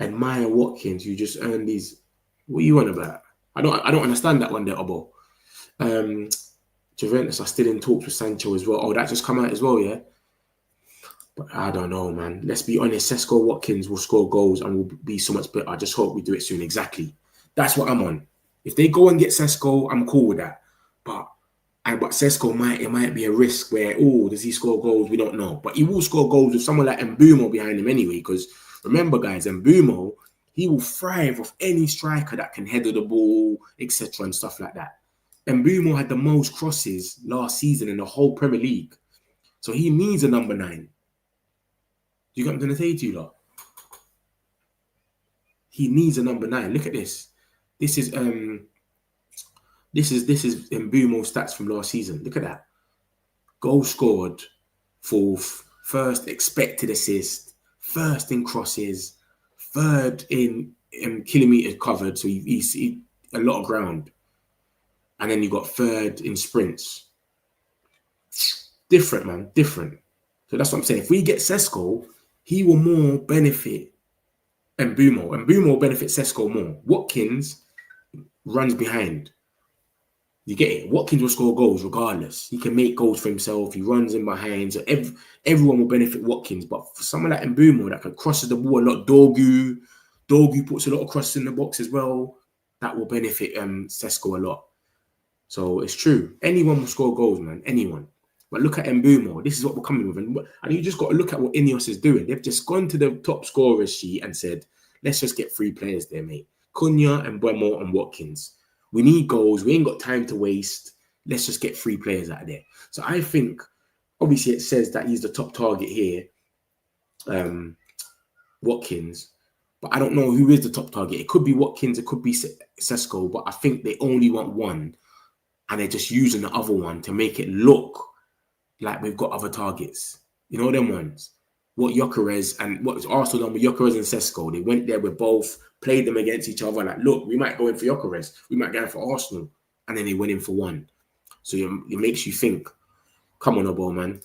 Speaker 2: Admire Watkins, who just earned these. What are you on about? I don't understand that one there, Obo. Juventus are still in talks with Sancho as well. Oh, that just come out as well, yeah? But I don't know, man. Let's be honest. Sesco Watkins will score goals and will be so much better. I just hope we do it soon. Exactly. That's what I'm on. If they go and get Cesco, I'm cool with that. But Cesco might be a risk where, does he score goals? We don't know. But he will score goals with someone like Mbeumo behind him anyway. Because remember, guys, Mbeumo, he will thrive off any striker that can header the ball, etc. and stuff like that. Mbeumo had the most crosses last season in the whole Premier League. So he needs a number 9. You got what I'm going to say to you, lot? He needs a number 9. Look at this. This is Mbeumo stats from last season. Look at that. Goal scored, 4th, 1st expected assist, 1st in crosses, 3rd in kilometers covered. So he a lot of ground. And then you got 3rd in sprints. Different, man. Different. So that's what I'm saying. If we get Cesco, he will more benefit Mbeumo. Mbeumo will benefit Cesco more. Watkins runs behind. You get it? Watkins will score goals regardless. He can make goals for himself. He runs in behind. So everyone will benefit Watkins. But for someone like Mbeumo that can cross the ball a lot, Dogu puts a lot of crosses in the box as well. That will benefit Cesco a lot. So it's true. Anyone will score goals, man. Anyone. But look at Mbeumo. This is what we're coming with. And you just got to look at what Ineos is doing. They've just gone to the top scorers sheet and said, let's just get 3 players there, mate. Cunha, Mbeumo, and Watkins. We need goals. We ain't got time to waste. Let's just get 3 players out of there. So I think, obviously, it says that he's the top target here, Watkins. But I don't know who is the top target. It could be Watkins. It could be Cesco. But I think they only want one. And they're just using the other one to make it look like we've got other targets. You know them ones? What Gyökeres and what Arsenal done with Gyökeres and Cesco. They went there with both, played them against each other. Like, look, we might go in for Gyökeres. We might go in for Arsenal. And then they went in for one. So it makes you think. Come on, Obo, man.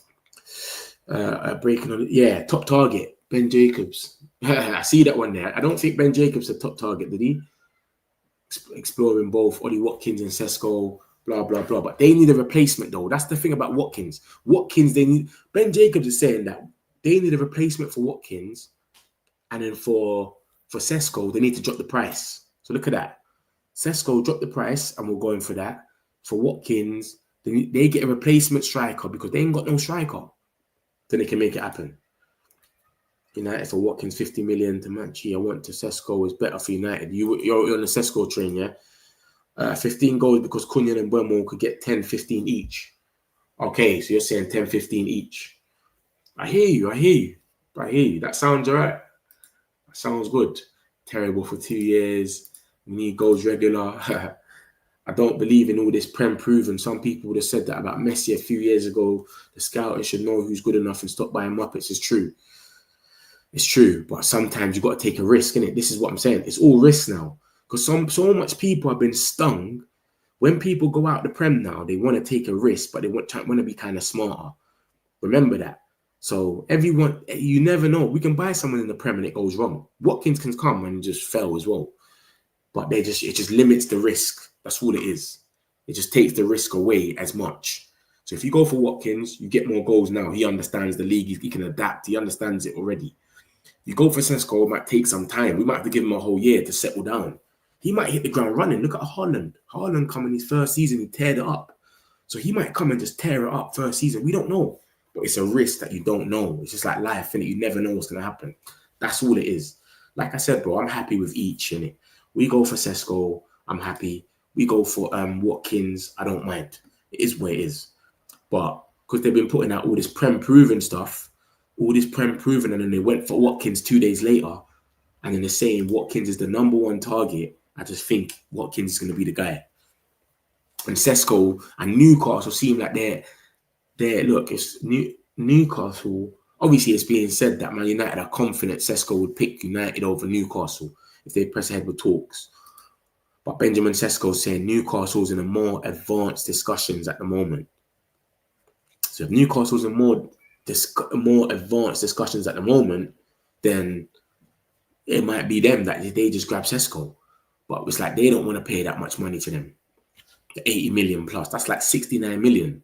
Speaker 2: Breaking on, yeah, top target. Ben Jacobs. I see that one there. I don't think Ben Jacobs a top target, did he? Exploring both Ollie Watkins and Cesco. Blah, blah, blah. But they need a replacement, though. That's the thing about Watkins. They need... Ben Jacobs is saying that they need a replacement for Watkins. And then for Cesco, they need to drop the price. So look at that. Cesco drop the price, and we're going for that. For Watkins, they get a replacement striker because they ain't got no striker. Then they can make it happen. United for Watkins, 50 million to match. I want to Cesco is better for United. You're on the Cesco train, yeah? 15 goals because Cunha and Mbeumo could get 10, 15 each. Okay, so you're saying 10, 15 each. I hear you. That sounds all right. That sounds good. Terrible for 2 years. We need goals regular. I don't believe in all this Prem proven. Some people would have said that about Messi a few years ago. The scouting should know who's good enough and stop buying Muppets. It's true. It's true. But sometimes you've got to take a risk, innit? This is what I'm saying. It's all risks now. Because so much people have been stung. When people go out the Prem now, they want to take a risk, but they want to be kind of smarter. Remember that. So everyone, you never know. We can buy someone in the Prem and it goes wrong. Watkins can come and just fail as well. But it just limits the risk. That's all it is. It just takes the risk away as much. So if you go for Watkins, you get more goals now. He understands the league. He can adapt. He understands it already. You go for Cesco, it might take some time. We might have to give him a whole year to settle down. He might hit the ground running. Look at Hojlund. Hojlund coming his first season, he teared it up. So he might come and just tear it up first season. We don't know. But it's a risk that you don't know. It's just like life, innit? You never know what's going to happen. That's all it is. Like I said, bro, I'm happy with each, innit? We go for Cesco, I'm happy. We go for Watkins, I don't mind. It is what it is. But because they've been putting out all this Prem-proven stuff, and then they went for Watkins 2 days later, and then they're saying Watkins is the number one target, I just think Watkins is going to be the guy. And Cesco and Newcastle seem like they're look, it's Newcastle Obviously, it's being said that Man United are confident Cesco would pick United over Newcastle if they press ahead with talks. But Benjamin Cesco is saying Newcastle's in a more advanced discussions at the moment. So if Newcastle's in more advanced discussions at the moment, then it might be them that they just grab Cesco. But it's like they don't want to pay that much money to them. The 80 million plus. That's like 69 million.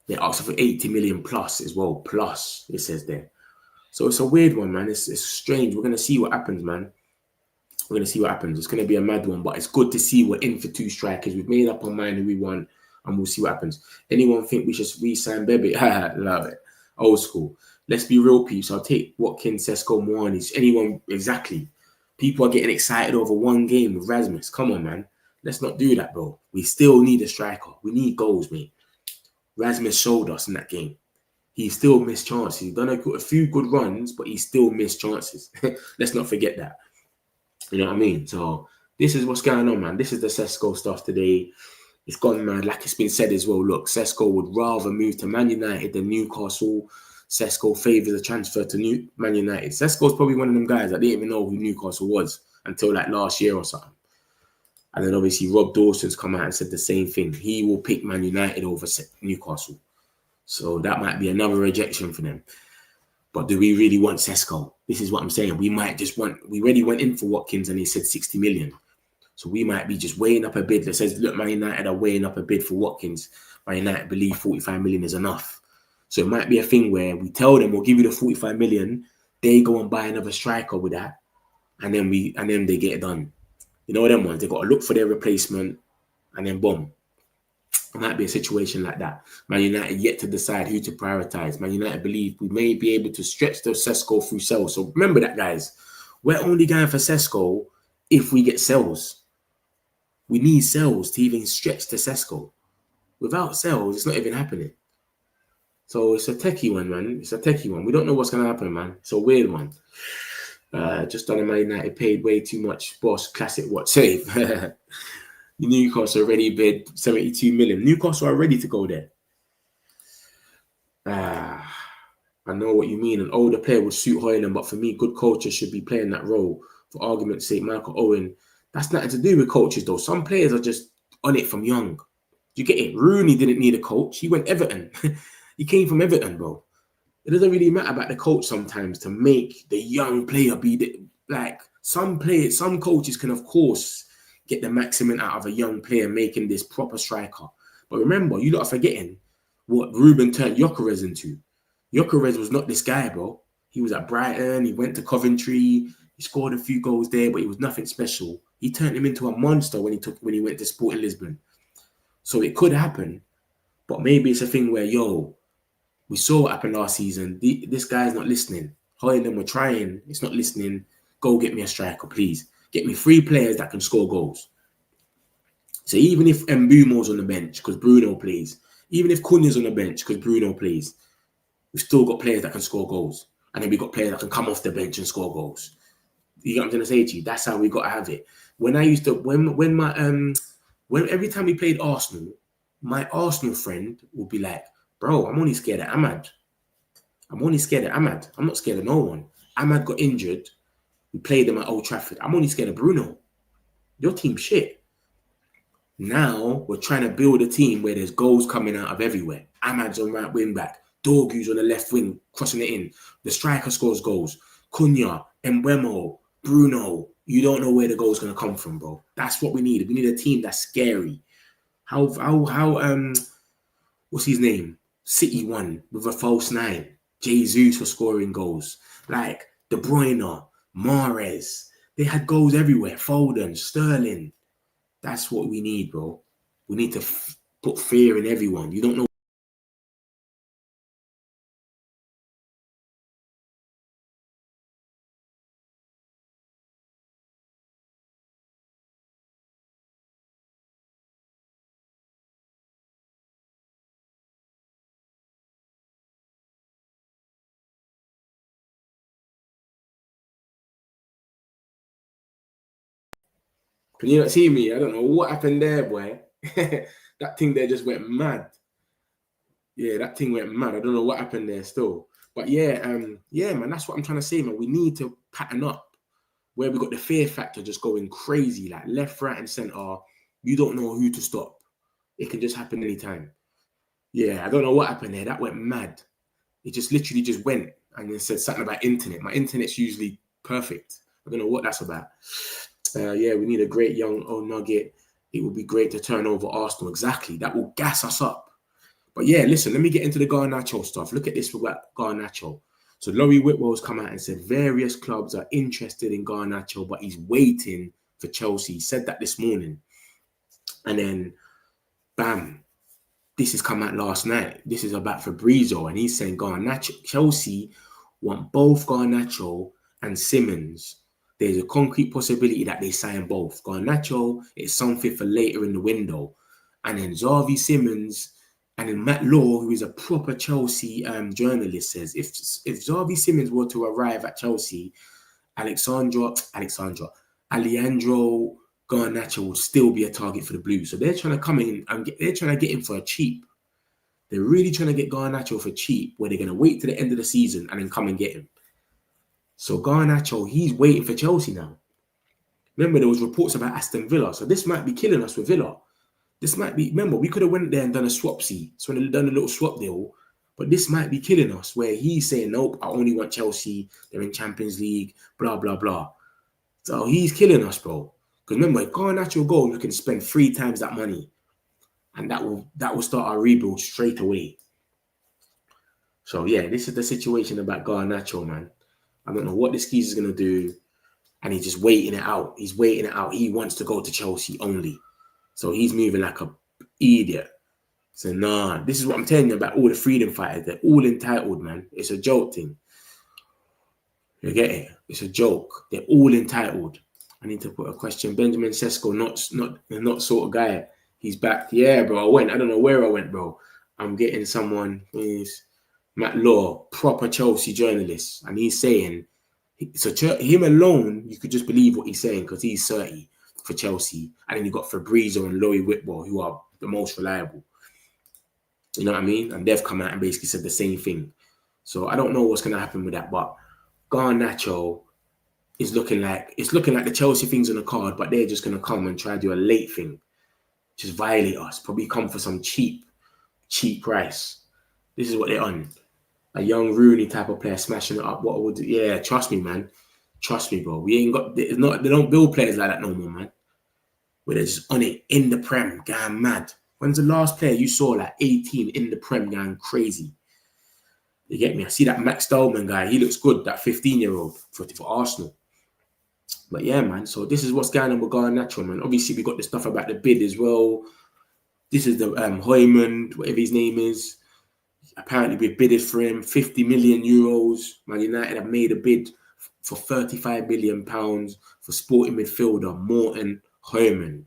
Speaker 2: They asked for 80 million plus as well. Plus, it says there. So it's a weird one, man. It's strange. We're going to see what happens, man. We're going to see what happens. It's going to be a mad one, but it's good to see we're in for 2 strikers. We've made up our mind who we want, and we'll see what happens. Anyone think we should re-sign Bebe? Love it. Old school. Let's be real, peeps. I'll take Watkins, Cesco, Moanis. Anyone, exactly. People are getting excited over one game with Rasmus. Come on, man. Let's not do that, bro. We still need a striker. We need goals, mate. Rasmus showed us in that game. He still missed chances. He's done a few good runs, but he still missed chances. Let's not forget that. You know what I mean? So this is what's going on, man. This is the Cesco stuff today. It's gone mad. Like it's been said as well. Look, Cesco would rather move to Man United than Newcastle. Cesco favours a transfer to Man United. Cesco's probably one of them guys that didn't even know who Newcastle was until like last year or something. And then obviously Rob Dawson's come out and said the same thing. He will pick Man United over Newcastle. So that might be another rejection for them. But do we really want Cesco? This is what I'm saying. We already went in for Watkins and he said 60 million. So we might be just weighing up a bid that says, look, Man United are weighing up a bid for Watkins. Man United believe 45 million is enough. So it might be a thing where we tell them we'll give you the 45 million. They go and buy another striker with that. And then they get it done. You know them ones, they got to look for their replacement and then boom. It might be a situation like that. Man United yet to decide who to prioritize. Man United believe we may be able to stretch the Cesco through sales. So remember that, guys. We're only going for Cesco if we get sales. We need sales to even stretch the Cesco. Without sales, it's not even happening. So it's a techie one, man. It's a techie one. We don't know what's going to happen, man. It's a weird one. Just done a Man United paid way too much. Boss, classic what save. Newcastle already bid 72 million. Newcastle are ready to go there. I know what you mean. An older player would suit Hojlund, but for me, good coaches should be playing that role. For argument's sake, Michael Owen. That's nothing to do with coaches, though. Some players are just on it from young. Do you get it? Rooney didn't need a coach. He went Everton. He came from Everton, bro. It doesn't really matter about the coach sometimes to make the young player be like some coaches can, of course, get the maximum out of a young player making this proper striker. But remember, you lot are forgetting what Ruben turned Gyökeres into. Gyökeres was not this guy, bro. He was at Brighton. He went to Coventry. He scored a few goals there, but he was nothing special. He turned him into a monster when he went to Sporting Lisbon. So it could happen, but maybe it's a thing where, we saw what happened last season. This guy's not listening. Hojlund, we're trying. It's not listening. Go get me a striker, please. Get me 3 players that can score goals. So even if Mbeumo's on the bench because Bruno plays, even if Cunha's on the bench because Bruno plays, we've still got players that can score goals. And then we've got players that can come off the bench and score goals. You get what I'm trying to say to you? That's how we got to have it. When every time we played Arsenal, my Arsenal friend would be like, bro, I'm only scared of Ahmad. I'm not scared of no one. Ahmad got injured. We played them at Old Trafford. I'm only scared of Bruno. Your team's shit. Now we're trying to build a team where there's goals coming out of everywhere. Ahmad's on right wing back. Dorgu's on the left wing, crossing it in. The striker scores goals. Cunha, Mbeumo, Bruno. You don't know where the goal's going to come from, bro. That's what we need. We need a team that's scary. What's his name? City won with a false 9. Jesus for scoring goals. Like De Bruyne, Mahrez. They had goals everywhere. Foden, Sterling. That's what we need, bro. We need to put fear in everyone. You don't know. Can you not see me? I don't know what happened there, boy. That thing there just went mad. Yeah, that thing went mad. I don't know what happened there still. But yeah, man, that's what I'm trying to say, man. We need to pattern up where we got the fear factor just going crazy, like left, right, and center. You don't know who to stop. It can just happen anytime. Yeah, I don't know what happened there. That went mad. It just literally just went and then said something about internet. My internet's usually perfect. I don't know what that's about. Yeah, we need a great young old nugget. It would be great to turn over Arsenal. Exactly. That will gas us up. But yeah, listen, let me get into the Garnacho stuff. Look at this for Garnacho. So Laurie Whitwell's come out and said various clubs are interested in Garnacho, but he's waiting for Chelsea. He said that this morning. And then, bam, this has come out last night. This is about Fabrizio, and he's saying Garnacho, Chelsea want both Garnacho and Simmons. There's a concrete possibility that they sign both. Garnacho is something for later in the window. And then Xavi Simmons, and then Matt Law, who is a proper Chelsea journalist, says if Xavi Simmons were to arrive at Chelsea, Alejandro Garnacho would still be a target for the Blues. So they're trying to come in and they're trying to get him for a cheap. They're really trying to get Garnacho for cheap, where they're going to wait to the end of the season and then come and get him. So Garnacho, he's waiting for Chelsea now. Remember, there was reports about Aston Villa. So this might be killing us with Villa. This might be, remember, we could have went there and done a swapsy. So they've done a little swap deal. But this might be killing us, where he's saying, nope, I only want Chelsea. They're in Champions League, blah, blah, blah. So he's killing us, bro. Because remember, if Garnacho goes, we can spend 3 times that money. And that will start our rebuild straight away. So yeah, this is the situation about Garnacho, man. I don't know what this geezer's going to do. And he's just waiting it out. He's waiting it out. He wants to go to Chelsea only. So he's moving like a idiot. So nah, this is what I'm telling you about all the freedom fighters. They're all entitled, man. It's a joke thing. You get it? It's a joke. They're all entitled. I need to put a question. Benjamin Cesco, not sort of guy. He's back. Yeah, bro. I don't know where I went, bro. I'm getting someone. He's Matt Law, proper Chelsea journalist, and he's saying, so him alone, you could just believe what he's saying because he's 30 for Chelsea, and then you got Fabrizio and Laurie Whitwell, who are the most reliable. You know what I mean? And they've come out and basically said the same thing. So I don't know what's going to happen with that, but Garnacho is looking like the Chelsea things on the card, but they're just going to come and try to do a late thing, just violate us, probably come for some cheap price. This is what they're on. A young Rooney type of player smashing it up. What would do? Yeah, trust me, man. Trust me, bro. We ain't got. They don't build players like that no more, man. Where they're just on it in the Prem, going mad. When's the last player you saw like 18 in the Prem going crazy? You get me? I see that Max Dolman guy. He looks good. That 15-year-old for Arsenal. But yeah, man. So this is what's going on with Garnacho, man. Obviously, we got the stuff about the bid as well. This is the Hjulmand, whatever his name is. Apparently, we bidded for him 50 million euros. Man United have made a bid for 35 million pounds for sporting midfielder Morten Hjulmand.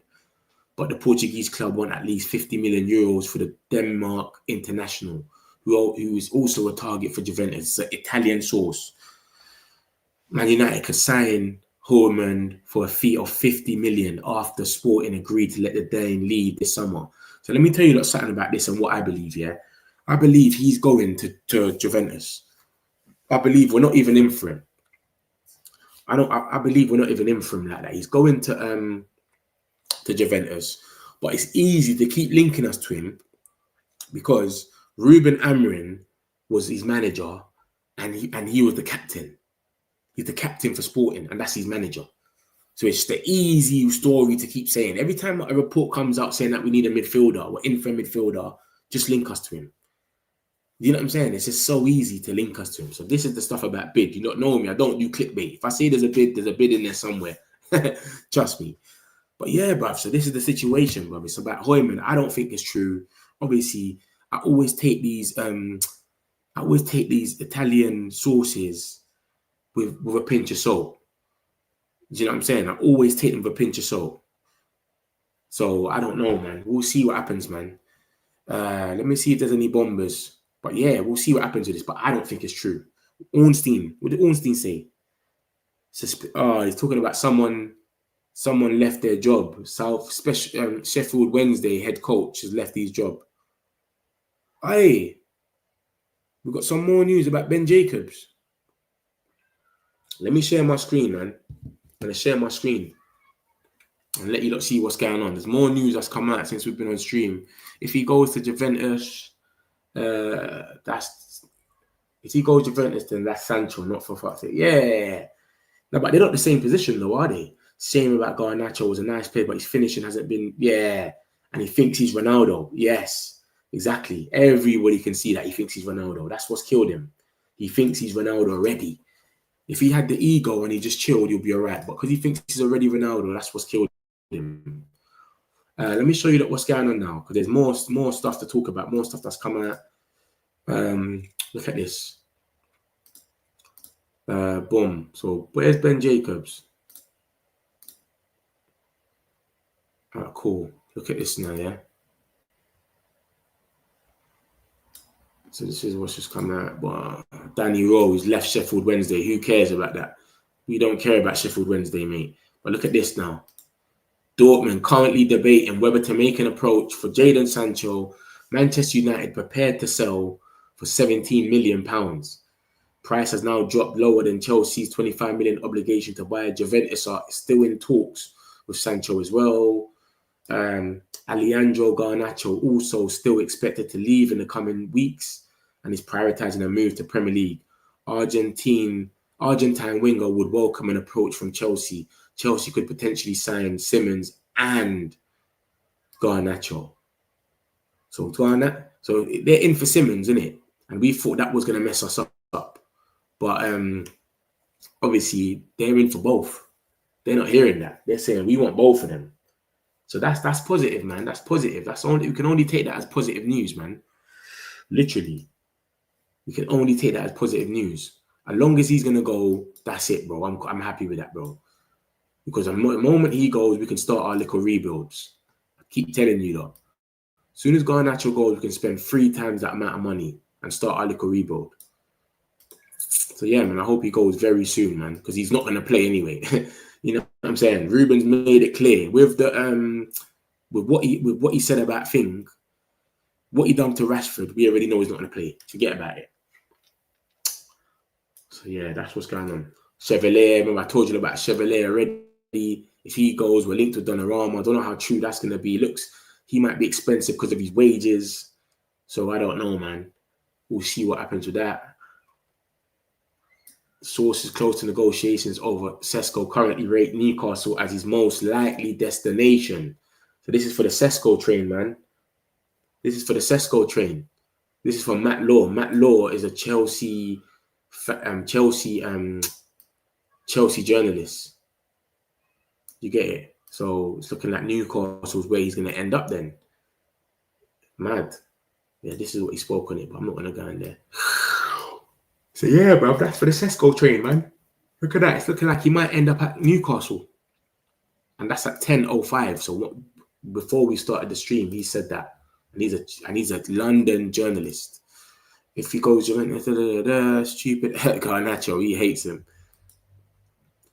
Speaker 2: But the Portuguese club want at least 50 million euros for the Denmark international, who is also a target for Juventus. It's an Italian source. Man United could sign Hjulmand for a fee of 50 million after Sporting agreed to let the Dane leave this summer. So let me tell you something about this and what I believe, yeah? I believe he's going to Juventus. I believe we're not even in for him. I believe we're not even in for him like that. He's going to Juventus. But it's easy to keep linking us to him because Ruben Amorim was his manager and he was the captain. He's the captain for Sporting and that's his manager. So it's the easy story to keep saying. Every time a report comes out saying that we need a midfielder, we're in for a midfielder, just link us to him. You know what I'm saying? It's just so easy to link us to him. So this is the stuff about bid. You don't know me. I don't do clickbait. If I say there's a bid in there somewhere. Trust me. But yeah, bruv. So this is the situation, bruv. It's about Hjulmand. I don't think it's true. Obviously, I always take these Italian sources with a pinch of salt. Do you know what I'm saying? I always take them with a pinch of salt. So I don't know, man. We'll see what happens, man. Let me see if there's any bombers. But yeah, we'll see what happens with this. But I don't think it's true. Ornstein, what did Ornstein say? He's talking about someone left their job. Sheffield Wednesday head coach has left his job. Hey, We've got some more news about Ben Jacobs. Let me share my screen, man. I'm going to share my screen and let you lot see what's going on. There's more news that's come out since we've been on stream. If he goes to Juventus, if he goes to Juventus, then that's Sancho, not for fuck's sake. Yeah. No, but they're not the same position, though, are they? Same about Garnacho, was a nice player, but his finishing hasn't been, And he thinks he's Ronaldo. Yes, exactly. Everybody can see that he thinks he's Ronaldo. That's what's killed him. He thinks he's Ronaldo already. If he had the ego and he just chilled, he'll be all right. But because he thinks he's already Ronaldo, that's what's killed him. Let me show you what's going on now, because there's more stuff to talk about, more stuff that's come out. Look at this. Boom. So where's Ben Jacobs? Cool. Look at this now, yeah. So this is what's just come out. But Danny Rose left Sheffield Wednesday. Who cares about that? We don't care about Sheffield Wednesday, mate. But look at this now. Dortmund currently debating whether to make an approach for Jadon Sancho. Manchester United prepared to sell for £17 million. Price has now dropped lower than Chelsea's 25 million obligation to buy. Juventus are still in talks with Sancho as well. Alejandro Garnacho also still expected to leave in the coming weeks and is prioritizing a move to Premier League. Argentine winger would welcome an approach from Chelsea. Chelsea could potentially sign Simmons and Garnacho. So they're in for Simmons, isn't it? And we thought that was going to mess us up. But obviously they're in for both. They're not hearing that. They're saying we want both of them. So that's positive, man. That's positive. We can only take that as positive news, man. Literally. We can only take that as positive news. As long as he's gonna go, that's it, bro. I'm happy with that, bro. Because the moment he goes, we can start our little rebuilds. I keep telling you that. As soon as Garnacho goes, we can spend 3 times that amount of money and start our little rebuild. So yeah, man, I hope he goes very soon, man, because he's not gonna play anyway. You know what I'm saying? Ruben's made it clear with the with what he said about Fink, what he done to Rashford. We already know he's not gonna play. Forget about it. So yeah, that's what's going on. Chevalier, remember I told you about Chevalier already. If he goes, we're linked with Donnarumma. I don't know how true that's gonna be. He might be expensive because of his wages. So I don't know, man. We'll see what happens with that. Sources close to negotiations over Cesco currently rate Newcastle as his most likely destination. So this is for the Cesco train, man. This is for the Cesco train. This is from Matt Law. Matt Law is a Chelsea journalist. You get it? So it's looking like Newcastle's where he's going to end up then. Mad. Yeah, this is what he spoke on it, but I'm not going to go in there. So yeah, bro, that's for the Cesco train, man. Look at that. It's looking like he might end up at Newcastle. And that's at 10:05. So before we started the stream, he said that. And he's a London journalist. If he goes, stupid Garnacho, he hates him.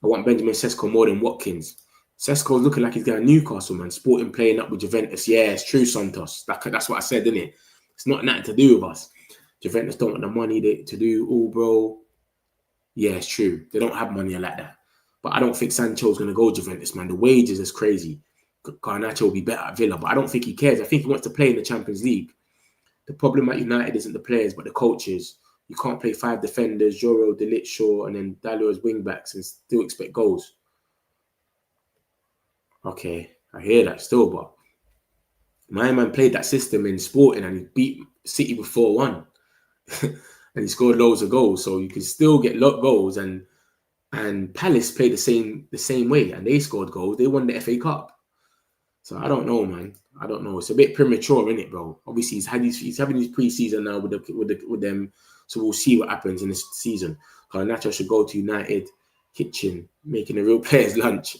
Speaker 2: I want Benjamin Cesco more than Watkins. Cesco's looking like he's going to Newcastle, man. Sporting playing up with Juventus. Yeah, it's true, Santos. That's what I said, didn't it? It's not nothing to do with us. Juventus don't want the money to do all, bro. Yeah, it's true. They don't have money like that. But I don't think Sancho's going to go Juventus, man. The wages is crazy. Garnacho will be better at Villa, but I don't think he cares. I think he wants to play in the Champions League. The problem at United isn't the players, but the coaches. You can't play 5 defenders, Joro, Delict, Shaw, and then Dalot as wing-backs and still expect goals. Okay, I hear that still, but my man played that system in Sporting and he beat City with 4-1. And he scored loads of goals, so you can still get goals. And Palace played the same way, and they scored goals. They won the FA Cup. So I don't know, man. I don't know. It's a bit premature, isn't it, bro? Obviously, he's having his pre-season now with them. So we'll see what happens in this season. Garnacho should go to United kitchen, making the real players lunch.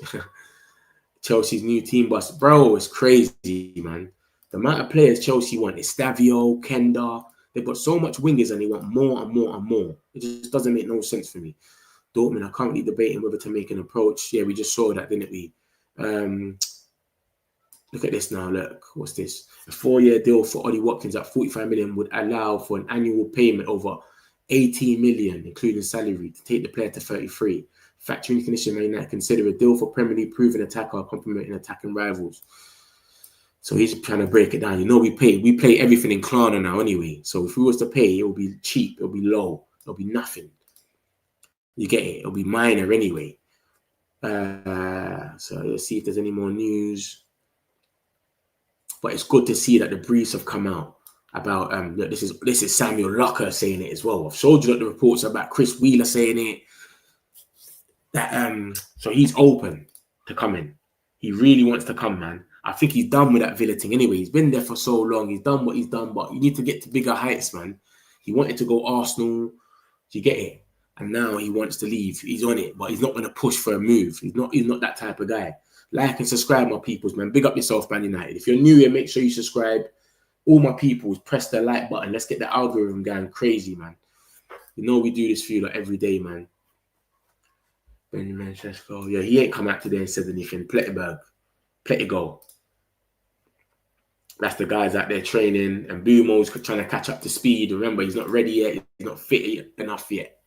Speaker 2: Chelsea's new team bus, bro. It's crazy, man. The amount of players Chelsea want is Stavio, Kenda. They've got so much wingers and they want more and more and more. It just doesn't make no sense for me. Dortmund are currently debating whether to make an approach. Yeah, we just saw that, didn't we? Look at this now. Look, what's this? A 4-year deal for Ollie Watkins at 45 million would allow for an annual payment over 18 million, including salary, to take the player to 33. Factoring condition may not consider a deal for Premier League proven attacker complementing attacking rivals. So he's trying to break it down. You know, we play everything in Klarna now anyway. So if we was to pay, it will be cheap, it'll be low, it'll be nothing. You get it? It'll be minor anyway. So let's see if there's any more news. But it's good to see that the briefs have come out about look, this is Samuel Locker saying it as well. I've showed you the reports about Chris Wheeler saying it. That so he's open to coming. He really wants to come, man. I think he's done with that Villa thing anyway. He's been there for so long. He's done what he's done, but you need to get to bigger heights, man. He wanted to go Arsenal. Do you get it? And now he wants to leave. He's on it, but he's not going to push for a move. He's not that type of guy. Like and subscribe, my peoples, man. Big up yourself, Man United. If you're new here, make sure you subscribe. All my peoples, press the like button. Let's get the algorithm going crazy, man. You know we do this for you like every day, man. Benjamin Cesco. Yeah, he ain't come out today and said anything. Plettenberg. Go. That's the guys out there training. And Mbeumo's trying to catch up to speed. Remember, he's not ready yet. He's not fit enough yet.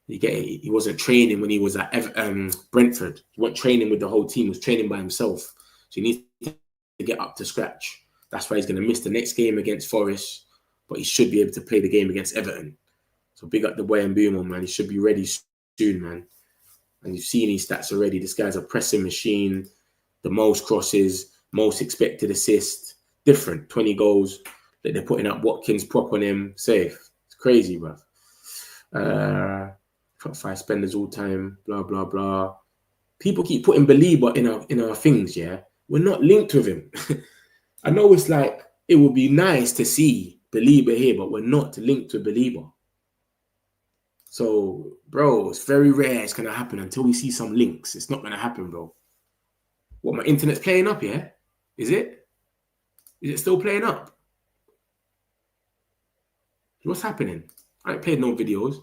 Speaker 2: You get it? He wasn't training when he was at Brentford. He wasn't training with the whole team. He was training by himself. So he needs to get up to scratch. That's why he's going to miss the next game against Forest. But he should be able to play the game against Everton. So big up the boy Mbeumo, man. He should be ready soon, man. And you've seen his stats already. This guy's a pressing machine. The most crosses, most expected assists. Different. 20 goals. That they're putting up Watkins prop on him. Safe. It's crazy, bro. Top 5 spenders all time, blah, blah, blah. People keep putting Belieber in our things, yeah? We're not linked with him. I know it's like, it would be nice to see Belieber here, but we're not linked to Belieber. So, bro, it's very rare it's going to happen until we see some links. It's not going to happen, bro. What, my internet's playing up, yeah? Is it? Is it still playing up? What's happening? I ain't played no videos.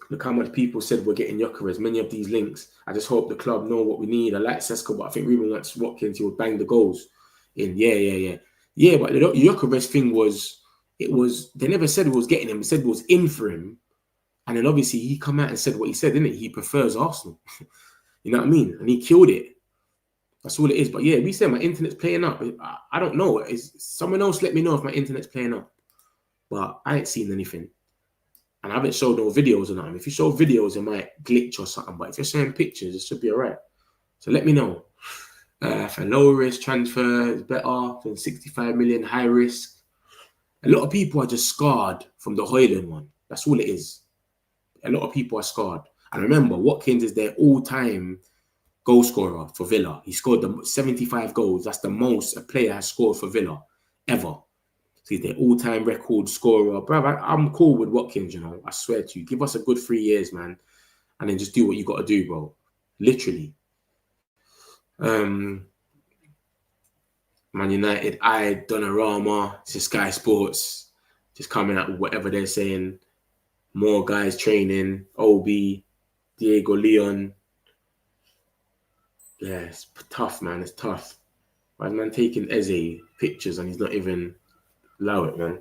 Speaker 2: Look how much people said we're getting Gyökeres. Many of these links. I just hope the club know what we need. I like Cesco, but I think Ruben wants Watkins. He would bang the goals in. Yeah, but the Gyökeres thing was, they never said it was getting him. They said it was in for him. And then obviously he come out and said what he said, didn't it? He prefers Arsenal. You know what I mean? And he killed it. That's all it is. But yeah, we said my internet's playing up. I don't know. Someone else let me know if my internet's playing up. But I ain't seen anything. And I haven't showed no videos or nothing. If you show videos, it might glitch or something. But if you're showing pictures, it should be all right. So let me know. For low risk transfer, it's better than 65 million high risk. A lot of people are just scarred from the Hojlund one. That's all it is. A lot of people are scarred. And remember, Watkins is their all-time goal scorer for Villa. He scored 75 goals. That's the most a player has scored for Villa ever. So he's their all-time record scorer. Bro, I'm cool with Watkins, you know. I swear to you. Give us a good 3 years, man. And then just do what you got to do, bro. Literally. Man United, Donnarumma, it's just Sky Sports. Just coming out with whatever they're saying. More guys training. OB, Diego Leon. Yeah, it's tough, man. It's tough. Why is man taking Eze pictures and he's not even allow it, man?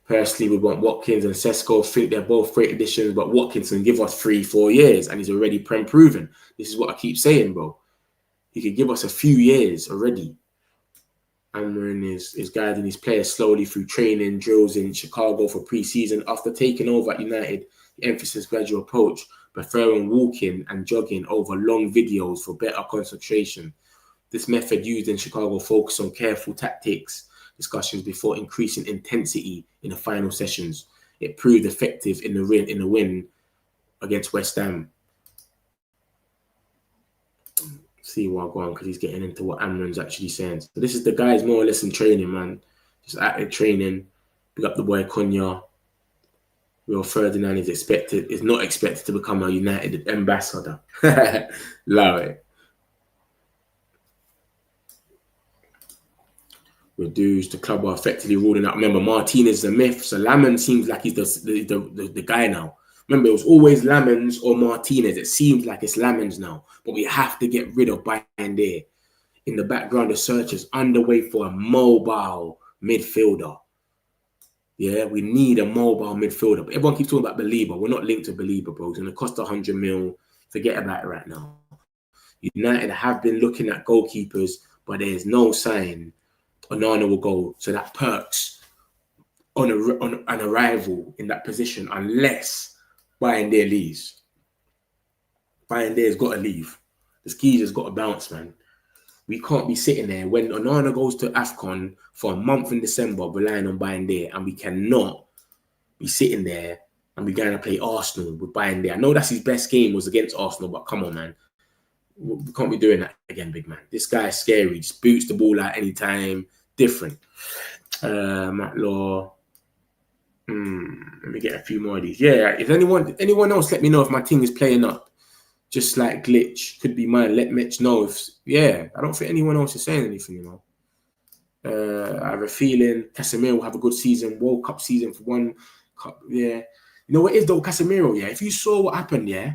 Speaker 2: Personally, we want Watkins and Cesco. Think they're both great additions, but Watkins can give us 3-4 years and he's already proven. This is what I keep saying, bro. He could give us a few years already. Amrin is guiding his players slowly through training, drills in Chicago for pre-season. After taking over at United, the emphasis gradual approach, preferring walking and jogging over long videos for better concentration. This method used in Chicago focused on careful tactics discussions before increasing intensity in the final sessions. It proved effective in the win against West Ham. See where I'm going because he's getting into what Amron's actually saying. So this is the guys more or less in training, man. Just active training. Pick up the boy Cunha. Rio Ferdinand is not expected to become a United ambassador. Love it. Reduce the club are effectively ruling out. Remember, Martinez is a myth. So Lamon seems like he's the guy now. Remember, it was always Lamens or Martinez. It seems like it's Lamens now, but we have to get rid of Bayern. In the background, the search is underway for a mobile midfielder. Yeah, we need a mobile midfielder. But everyone keeps talking about Belieber. We're not linked to Belieber, bro. It's going to cost 100 mil. Forget about it right now. United have been looking at goalkeepers, but there's no sign Onana will go. So that perks on an arrival in that position unless Bayern leaves. Bayern has got to leave. The skis has got to bounce, man. We can't be sitting there when Onana goes to AFCON for a month in December relying on Bayern, and we cannot be sitting there and we're going to play Arsenal with Bayern. I know that's his best game was against Arsenal, but come on, man. We can't be doing that again, big man. This guy is scary. Just boots the ball out anytime. Different. Matt Law. Let me get a few more of these. Yeah, if anyone else, let me know if my team is playing up. Just like glitch, could be mine. Let Mitch know if. Yeah, I don't think anyone else is saying anything. You know, I have a feeling Casemiro will have a good season, World Cup season for one cup. Yeah, you know what it is though, Casemiro. Yeah, if you saw what happened, yeah,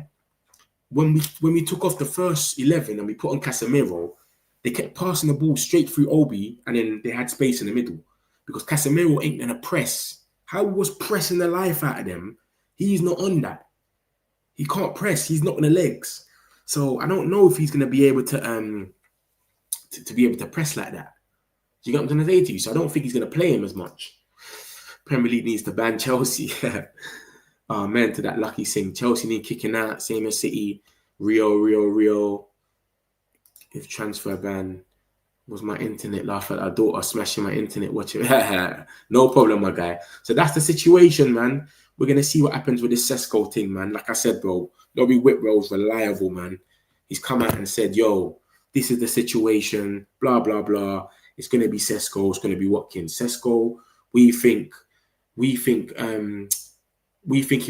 Speaker 2: when we took off the first 11 and we put on Casemiro, they kept passing the ball straight through Obi, and then they had space in the middle because Casemiro ain't gonna press. How was pressing the life out of them? He's not on that. He can't press. He's not on the legs. So I don't know if he's going to be able to be able to press like that. Do you get what I'm trying to say to you? So I don't think he's going to play him as much. Premier League needs to ban Chelsea. Oh, man, to that lucky thing. Chelsea need kicking out. Same as City. Rio. If transfer ban was my internet, laugh at our daughter smashing my internet watching. No problem, my guy. So that's the situation, man. We're going to see what happens with this Cesco thing, man. Like I said, bro, Laurie Whitwell's reliable, man. He's come out and said, yo, this is the situation, blah, blah, blah. It's going to be Cesco. It's going to be Watkins. Cesco, we think he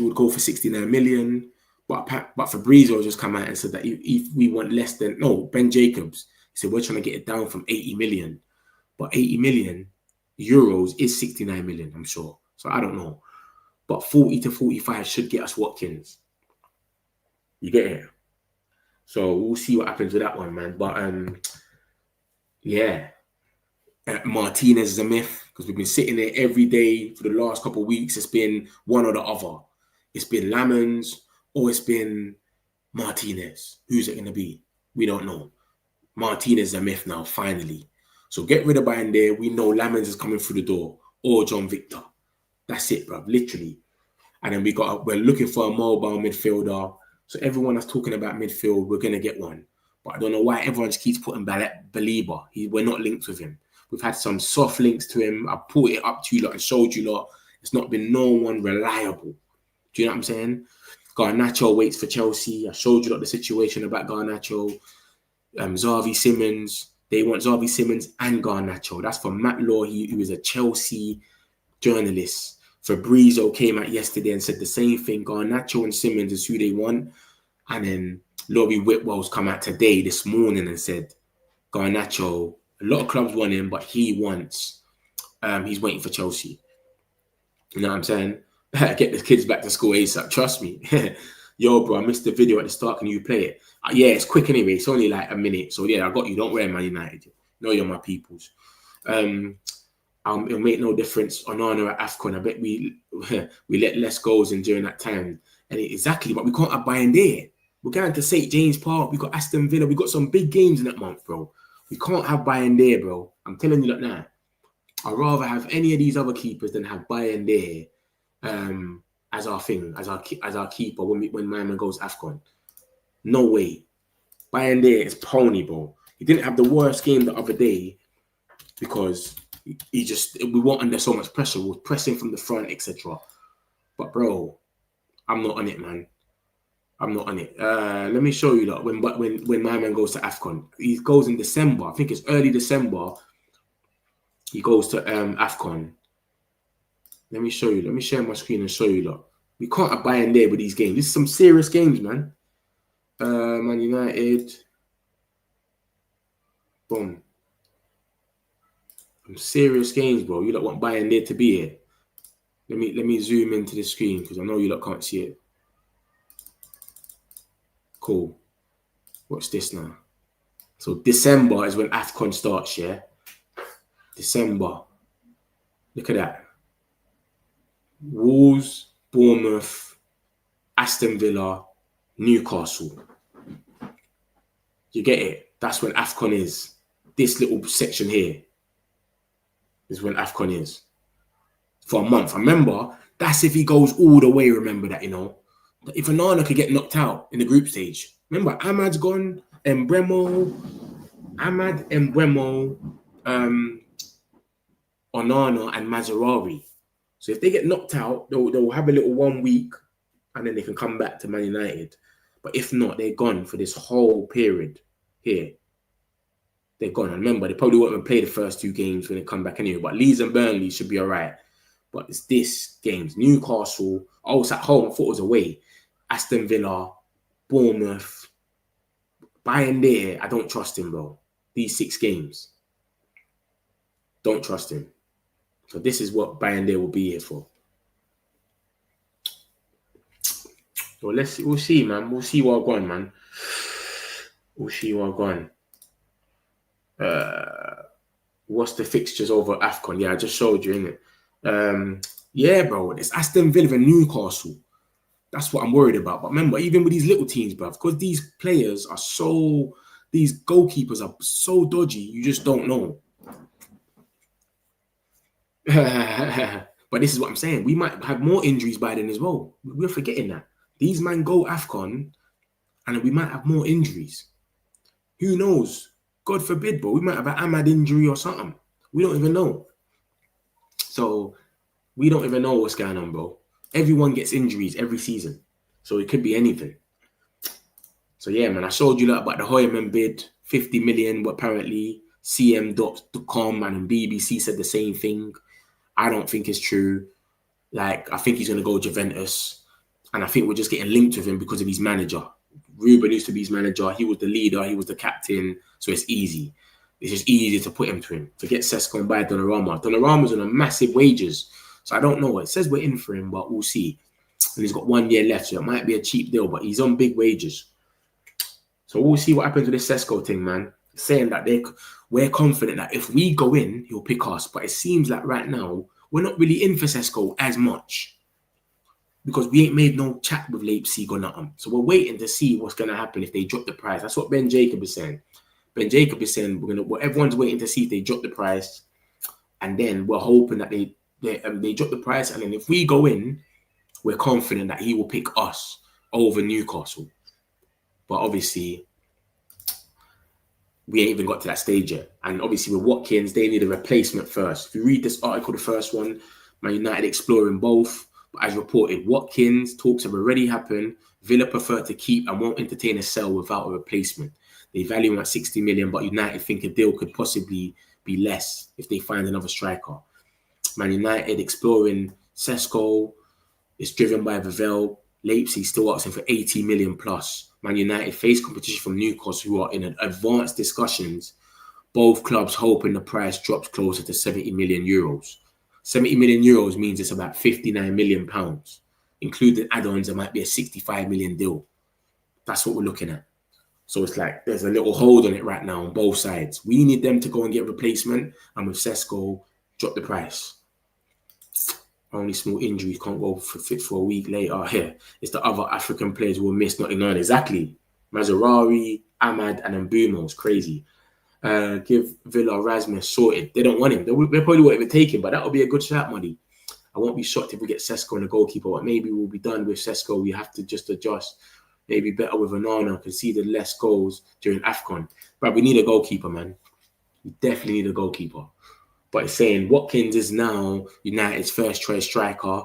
Speaker 2: would go for 69 million. But Fabrizio just come out and said that if we want less than, no, Ben Jacobs, he said, we're trying to get it down from 80 million. But 80 million euros is 69 million, I'm sure. So I don't know. But 40 to 45 should get us Watkins. You get it? So we'll see what happens with that one, man. But yeah. Martinez is a myth because we've been sitting there every day for the last couple of weeks. It's been one or the other. It's been Lamens or it's been Martinez. Who's it going to be? We don't know. Martinez is a myth now, finally. So get rid of Bayern there. We know Lamens is coming through the door or John Victor. That's it, bro. Literally. And then we're looking for a mobile midfielder. So everyone that's talking about midfield, we're going to get one. But I don't know why everyone just keeps putting Belieber. We're not linked with him. We've had some soft links to him. I put it up to you lot and showed you lot. It's not been no one reliable. Do you know what I'm saying? Garnacho waits for Chelsea. I showed you lot the situation about Garnacho. Xavi Simons. They want Xavi Simons and Garnacho. That's from Matt Law, who is a Chelsea journalist. Fabrizio came out yesterday and said the same thing. Garnacho and Simons is who they want. And then Laurie Whitwell's come out today, this morning, and said Garnacho, a lot of clubs want him, but he wants, he's waiting for Chelsea. You know what I'm saying? Get the kids back to school ASAP. Trust me. Yo, bro, I missed the video at the start. Can you play it? Yeah, it's quick anyway. It's only like a minute. So, yeah, I got you. Don't worry, Man United. You know you're my peoples. It'll make no difference on Onana at AFCON. I bet we let less goals in during that time. And exactly, but we can't have Bayern there. We're going to St. James Park. We got Aston Villa. We got some big games in that month, bro. We can't have Bayern there, bro. I'm telling you that now. I'd rather have any of these other keepers than have Bayern there as our thing, as our keeper when my man goes AFCON. No way. Bayern there is pony, bro. He didn't have the worst game the other day because we weren't under so much pressure. We were pressing from the front, etc. But bro, I'm not on it, man. I'm not on it. Let me show you that when my man goes to AFCON. He goes in December. I think it's early December. He goes to AFCON. Let me show you. Let me share my screen and show you that. We can't have Bayern there with these games. This is some serious games, man. Man United. Boom. Some serious games, bro. You lot want Bayern there to be here. Let me zoom into the screen because I know you lot can't see it. Cool. What's this now? So December is when AFCON starts, yeah? December. Look at that. Wolves, Bournemouth, Aston Villa, Newcastle. You get it? That's when AFCON is. This little section here is when AFCON is. For a month. Remember, that's if he goes all the way, remember that, you know. If Onana could get knocked out in the group stage. Remember, Ahmad's gone, Mbeumo, Onana and Mazraoui. So if they get knocked out, they'll have a little 1 week and then they can come back to Man United. But if not, they're gone for this whole period here. They're gone. And remember, they probably won't even play the first 2 games when they come back anyway. But Leeds and Burnley should be all right. But it's this games. Newcastle, I was at home, I thought it was away. Aston Villa, Bournemouth. Bayern there, I don't trust him, bro. These 6 games. Don't trust him. So this is what Bayern there will be here for. So let's see. We'll see, man. We'll see what going, man. We'll see what going. What's the fixtures over AFCON? Yeah, I just showed you, innit? Yeah, bro. It's Aston Villa and Newcastle. That's what I'm worried about. But remember, even with these little teams, bro, because these players are so, these goalkeepers are so dodgy, you just don't know. But this is what I'm saying. We might have more injuries by then as well. We're forgetting that. These men go AFCON and we might have more injuries. Who knows? God forbid, bro. We might have an Ahmad injury or something. We don't even know. So we don't even know what's going on, bro. Everyone gets injuries every season. So it could be anything. So yeah, man, I showed you about the Hjulmand bid, 50 million, but apparently CM.com and BBC said the same thing. I don't think it's true. Like, I think he's going to go Juventus. And I think we're just getting linked with him because of his manager. Ruben used to be his manager. He was the leader. He was the captain. So it's easy. It's just easy to put him to him. Forget Cesco and buy Donnarumma. Donnarumma's on a massive wages. So I don't know. It says we're in for him, but we'll see. And he's got 1 year left. So it might be a cheap deal, but he's on big wages. So we'll see what happens with this Cesco thing, man. Saying that we're confident that if we go in, he'll pick us. But it seems like right now, we're not really in for Cesco as much. Because we ain't made no chat with Leipzig or nothing. So we're waiting to see what's going to happen if they drop the price. That's what Ben Jacob is saying. Ben Jacob is saying everyone's waiting to see if they drop the price. And then we're hoping that they drop the price. And then if we go in, we're confident that he will pick us over Newcastle. But obviously, we ain't even got to that stage yet. And obviously with Watkins, they need a replacement first. If you read this article, the first one, Man United exploring both. But as reported, Watkins talks have already happened. Villa prefer to keep and won't entertain a sell without a replacement. They value him at 60 million, but United think a deal could possibly be less if they find another striker. Man United exploring Cesco. It's driven by Vivell. Leipzig still asking for 80 million plus. Man United face competition from Newcastle, who are in advanced discussions. Both clubs hoping the price drops closer to 70 million euros. 70 million euros means it's about 59 million pounds. Including add-ons, there might be a 65 million deal. That's what we're looking at. So it's like there's a little hold on it right now on both sides. We need them to go and get replacement, and with Cesco, drop the price. Only small injuries, can't go fit for a week later. Here, it's the other African players who will miss not ignoring. Exactly. Mazraoui, Ahmad, and Mbeumo. It's crazy. Give Villa Rasmus sorted. They don't want him. They probably won't even take him, but that would be a good shot money. I won't be shocked if we get Cesco and the goalkeeper, but maybe we'll be done with Cesco. We have to just adjust. Maybe better with Onana, conceded less goals during AFCON. But we need a goalkeeper, man. We definitely need a goalkeeper. But it's saying Watkins is now United's first choice striker.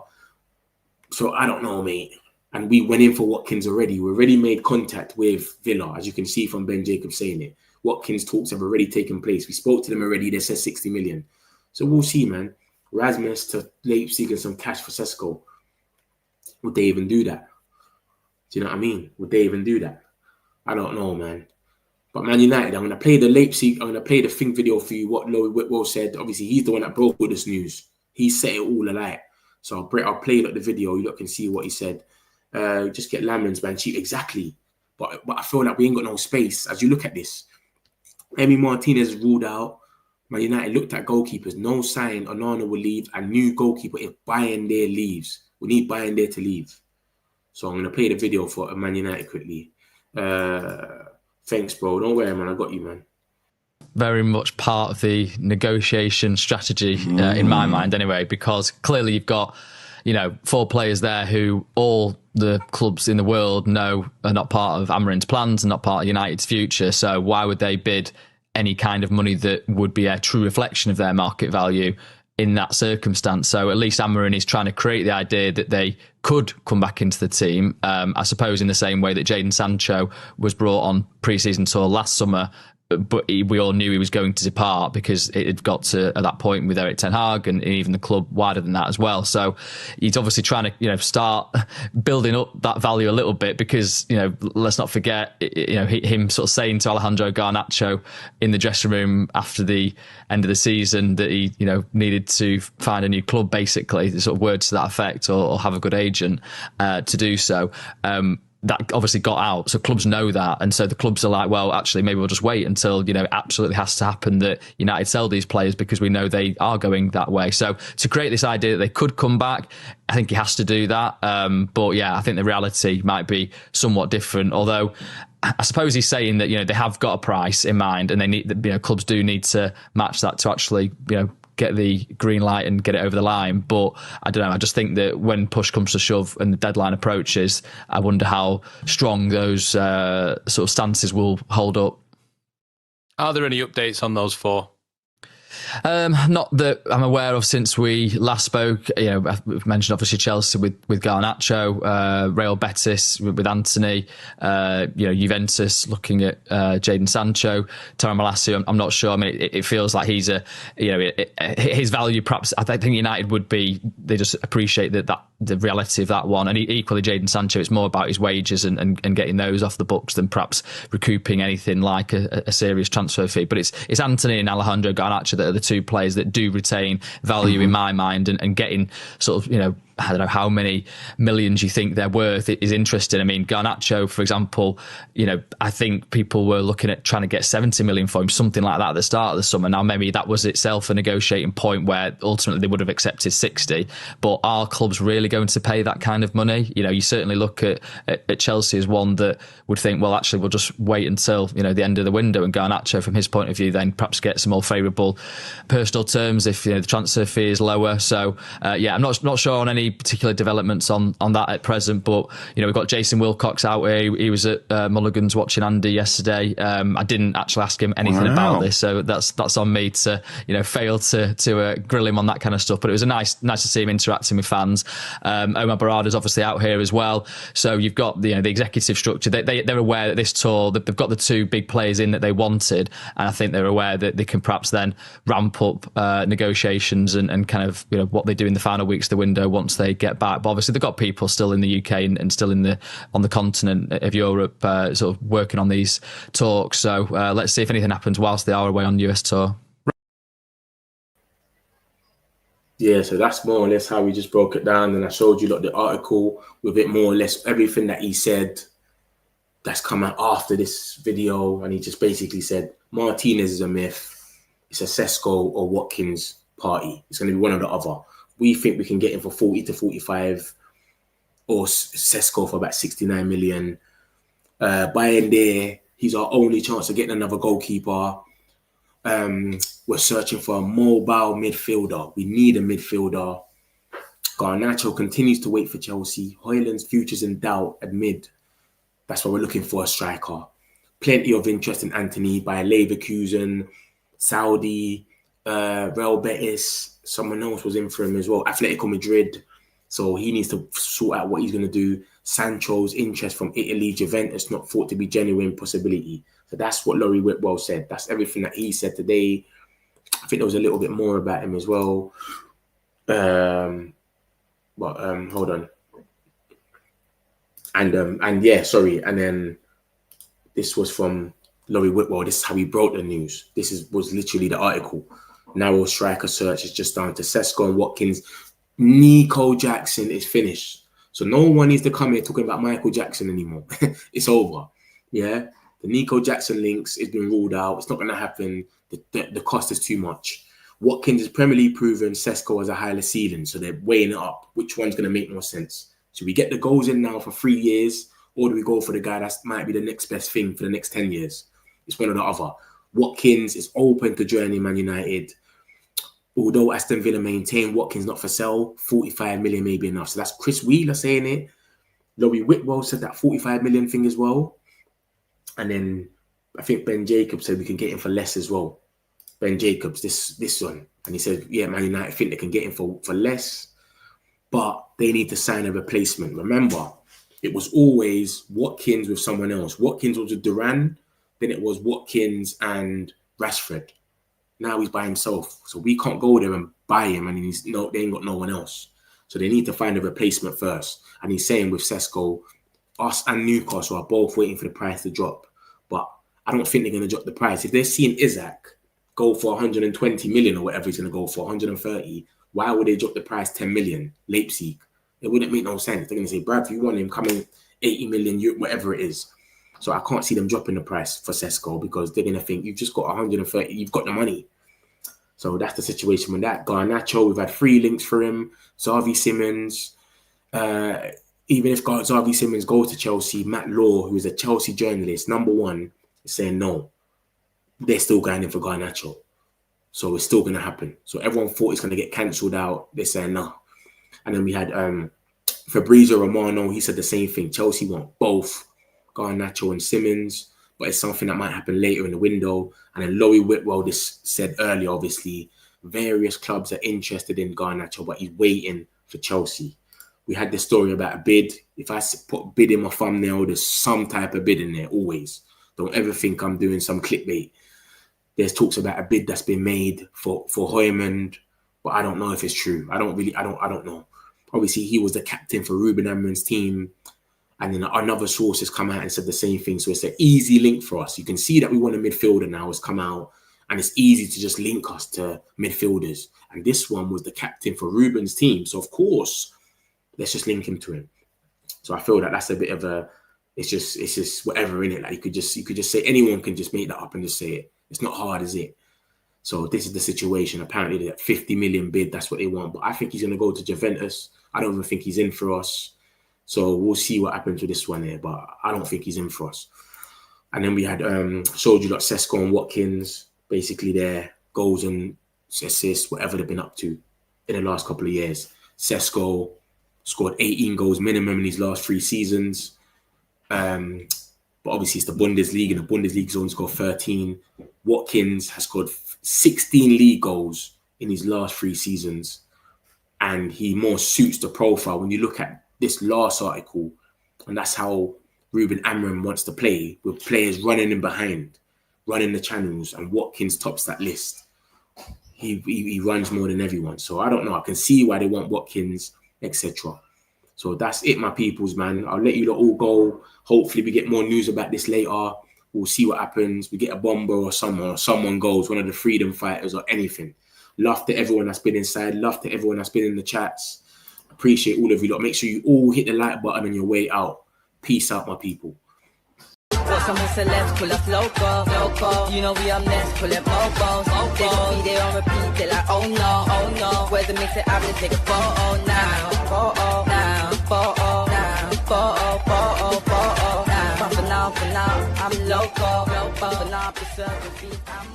Speaker 2: So I don't know, mate. And we went in for Watkins already. We already made contact with Villa, as you can see from Ben Jacobs saying it. Watkins talks have already taken place. We spoke to them already. They said 60 million. So we'll see, man. Rasmus to Leipzig and some cash for Cesco. Would they even do that? Do you know what I mean? Would they even do that? I don't know, man. But Man United, I'm going to play the Leipzig. I'm going to play the thing video for you, what Laurie Whitwell said. Obviously, he's the one that broke all this news. He set it all alight. So I'll play the video. You lot can see what he said. Just get Lamans, man. Cheap. Exactly. But I feel like we ain't got no space. As you look at this, Emi Martinez is ruled out. Man United looked at goalkeepers. No sign Onana will leave. A new goalkeeper if Bayern leaves. We need Bayern to leave. So I'm going to play the video for Man United quickly. Thanks, bro. Don't worry, man. I got you, man.
Speaker 3: Very much part of the negotiation strategy in my mind anyway, because clearly you've got, 4 players there who all the clubs in the world know are not part of Amorim's plans and not part of United's future. So why would they bid any kind of money that would be a true reflection of their market value in that circumstance? So at least Amorim is trying to create the idea that they could come back into the team. I suppose in the same way that Jadon Sancho was brought on pre-season tour last summer, but we all knew he was going to depart because it had got to at that point with Erik ten Hag and even the club wider than that as well. So he's obviously trying to start building up that value a little bit because let's not forget him sort of saying to Alejandro Garnacho in the dressing room after the end of the season that he needed to find a new club, basically, sort of words to that effect, or have a good agent to do so. That obviously got out, so clubs know that, and so the clubs are like, well, actually, maybe we'll just wait until it absolutely has to happen that United sell these players because we know they are going that way. So to create this idea that they could come back, I think he has to do that. But yeah, I think the reality might be somewhat different. Although I suppose he's saying that they have got a price in mind, and they need clubs do need to match that to actually get the green light and get it over the line. But I don't know, I just think that when push comes to shove and the deadline approaches, I wonder how strong those sort of stances will hold up.
Speaker 4: Are there any updates on those 4?
Speaker 3: Not that I'm aware of since we last spoke. We've mentioned obviously Chelsea with Garnacho, Real Betis with Anthony, Juventus looking at Jadon Sancho, Tyrone Malacia. I'm not sure. I mean, it feels like he's his value. Perhaps I think United would be. They just appreciate that the reality of that one, and equally Jadon Sancho. It's more about his wages and getting those off the books than perhaps recouping anything like a serious transfer fee. But it's Anthony and Alejandro Garnacho that are the 2 players that do retain value in my mind, and getting sort of I don't know how many millions you think they're worth is interesting. I mean, Garnacho, for example, I think people were looking at trying to get 70 million for him, something like that at the start of the summer. Now, maybe that was itself a negotiating point where ultimately they would have accepted 60. But are clubs really going to pay that kind of money? You certainly look at Chelsea as one that would think, well, actually, we'll just wait until, the end of the window, and Garnacho, from his point of view, then perhaps get some more favourable personal terms if the transfer fee is lower. So, I'm not sure on any particular developments on that at present, but we've got Jason Wilcox out here. He was at Mulligan's watching Andy yesterday. I didn't actually ask him anything about this, so that's on me to fail to grill him on that kind of stuff. But it was nice to see him interacting with fans. Omar Barada's obviously out here as well. So you've got the executive structure. They're aware that this tour that they've got the 2 big players in that they wanted, and I think they're aware that they can perhaps then ramp up negotiations and kind of what they do in the final weeks of the window once they get back. But obviously they've got people still in the UK and still on the continent of Europe sort of working on these talks. So let's see if anything happens whilst they are away on US tour.
Speaker 2: Yeah, so that's more or less how we just broke it down, and I showed you the article with it more or less everything that he said that's come out after this video, and he just basically said Martinez is a myth. It's a Sesco or Watkins party. It's going to be one or the other. We think we can get him for 40 to 45, or Cesco for about 69 million. Bayern he's our only chance of getting another goalkeeper. We're searching for a mobile midfielder. We need a midfielder. Garnacho continues to wait for Chelsea. Hojlund's future's in doubt at mid. That's why we're looking for a striker. Plenty of interest in Anthony by Leverkusen, Saudi, Real Betis. Someone else was in for him as well. Atletico Madrid. So he needs to sort out what he's going to do. Sancho's interest from Italy, Juventus, not thought to be genuine possibility. So that's what Laurie Whitwell said. That's everything that he said today. I think there was a little bit more about him as well. Hold on. And yeah, sorry. And then this was from Laurie Whitwell. This is how he broke the news. Was literally the article. Narrow striker search is just down to Sesco and Watkins. Nico Jackson is finished. So no one needs to come here talking about Michael Jackson anymore. It's over. Yeah, the Nico Jackson links has been ruled out. It's not going to happen. The cost is too much. Watkins is Premier League proven. Cesco has a higher ceiling, so they're weighing it up. Which one's going to make more sense? Should we get the goals in now for 3 years, or do we go for the guy that might be the next best thing for the next 10 years? It's one or the other. Watkins is open to joining Man United. Although Aston Villa maintain Watkins not for sale, 45 million may be enough. So that's Chris Wheeler saying it. Laurie Whitwell said that 45 million thing as well. And then I think Ben Jacobs said we can get him for less as well. Ben Jacobs, this one. And he said, yeah, Man United think they can get him for less, but they need to sign a replacement. Remember, it was always Watkins with someone else. Watkins was with Duran, then it was Watkins and Rashford. Now he's by himself. So we can't go there and buy him and they ain't got no one else. So they need to find a replacement first. And he's saying with Cesco, us and Newcastle are both waiting for the price to drop. But I don't think they're going to drop the price. If they're seeing Isaac go for 120 million or whatever he's going to go for, 130, why would they drop the price 10 million? Leipzig. It wouldn't make no sense. They're going to say, Brad, if you want him, come in 80 million, whatever it is. So I can't see them dropping the price for Cesco because they're going to think you've just got 130, you've got the money. So that's the situation with that. Garnacho, we've had 3 links for him. Xavi Simons. Even if Xavi Simons goes to Chelsea, Matt Law, who is a Chelsea journalist, #1, is saying no. They're still going in for Garnacho. So it's still going to happen. So everyone thought it's going to get cancelled out. They're saying no. And then we had Fabrizio Romano. He said the same thing. Chelsea want both Garnacho and Simons, but it's something that might happen later in the window. And then Laurie Whitwell just said earlier, obviously, various clubs are interested in Garnacho, but he's waiting for Chelsea. We had this story about a bid. If I put bid in my thumbnail, there's some type of bid in there, always. Don't ever think I'm doing some clickbait. There's talks about a bid that's been made for Hjulmand, but I don't know if it's true. I don't know. Obviously, he was the captain for Ruben Amorim's team. And then another source has come out and said the same thing. So it's an easy link for us. You can see that we want a midfielder now. It's come out. And it's easy to just link us to midfielders. And this one was the captain for Ruben's team. So, of course, let's just link him to him. So I feel that that's a bit of a... It's just whatever in it. Like you could just say, anyone can just make that up and just say it. It's not hard, is it? So this is the situation. Apparently, that 50 million bid, that's what they want. But I think he's going to go to Juventus. I don't even think he's in for us. So we'll see what happens with this one here. But I don't think he's in for us. And then we had showed you like Sesco and Watkins, basically their goals and assists, whatever they've been up to in the last couple of years. Cesco scored 18 goals minimum in his last 3 seasons. But obviously it's the Bundesliga, and the Bundesliga's only scored 13. Watkins has scored 16 league goals in his last 3 seasons, and he more suits the profile. When you look at this last article, and that's how Ruben Amorim wants to play, with players running in behind, running the channels, and Watkins tops that list. He runs more than everyone. So I don't know. I can see why they want Watkins, etc. So that's it, my peoples, man. I'll let you lot all go. Hopefully we get more news about this later. We'll see what happens. We get a bomber or someone goes, one of the freedom fighters or anything. Love to everyone that's been inside. Love to everyone that's been in the chats. Appreciate all of you lot. Make sure you all hit the like button on your way out. Peace out, my people.
Speaker 1: Someone said let's pull up local. You know we up next, pull up mobos. They gon' be there on repeat, they're like, oh no. Where's the mix it up, let's take a photo now. For now, I'm local. For now, preserve the beat, I'm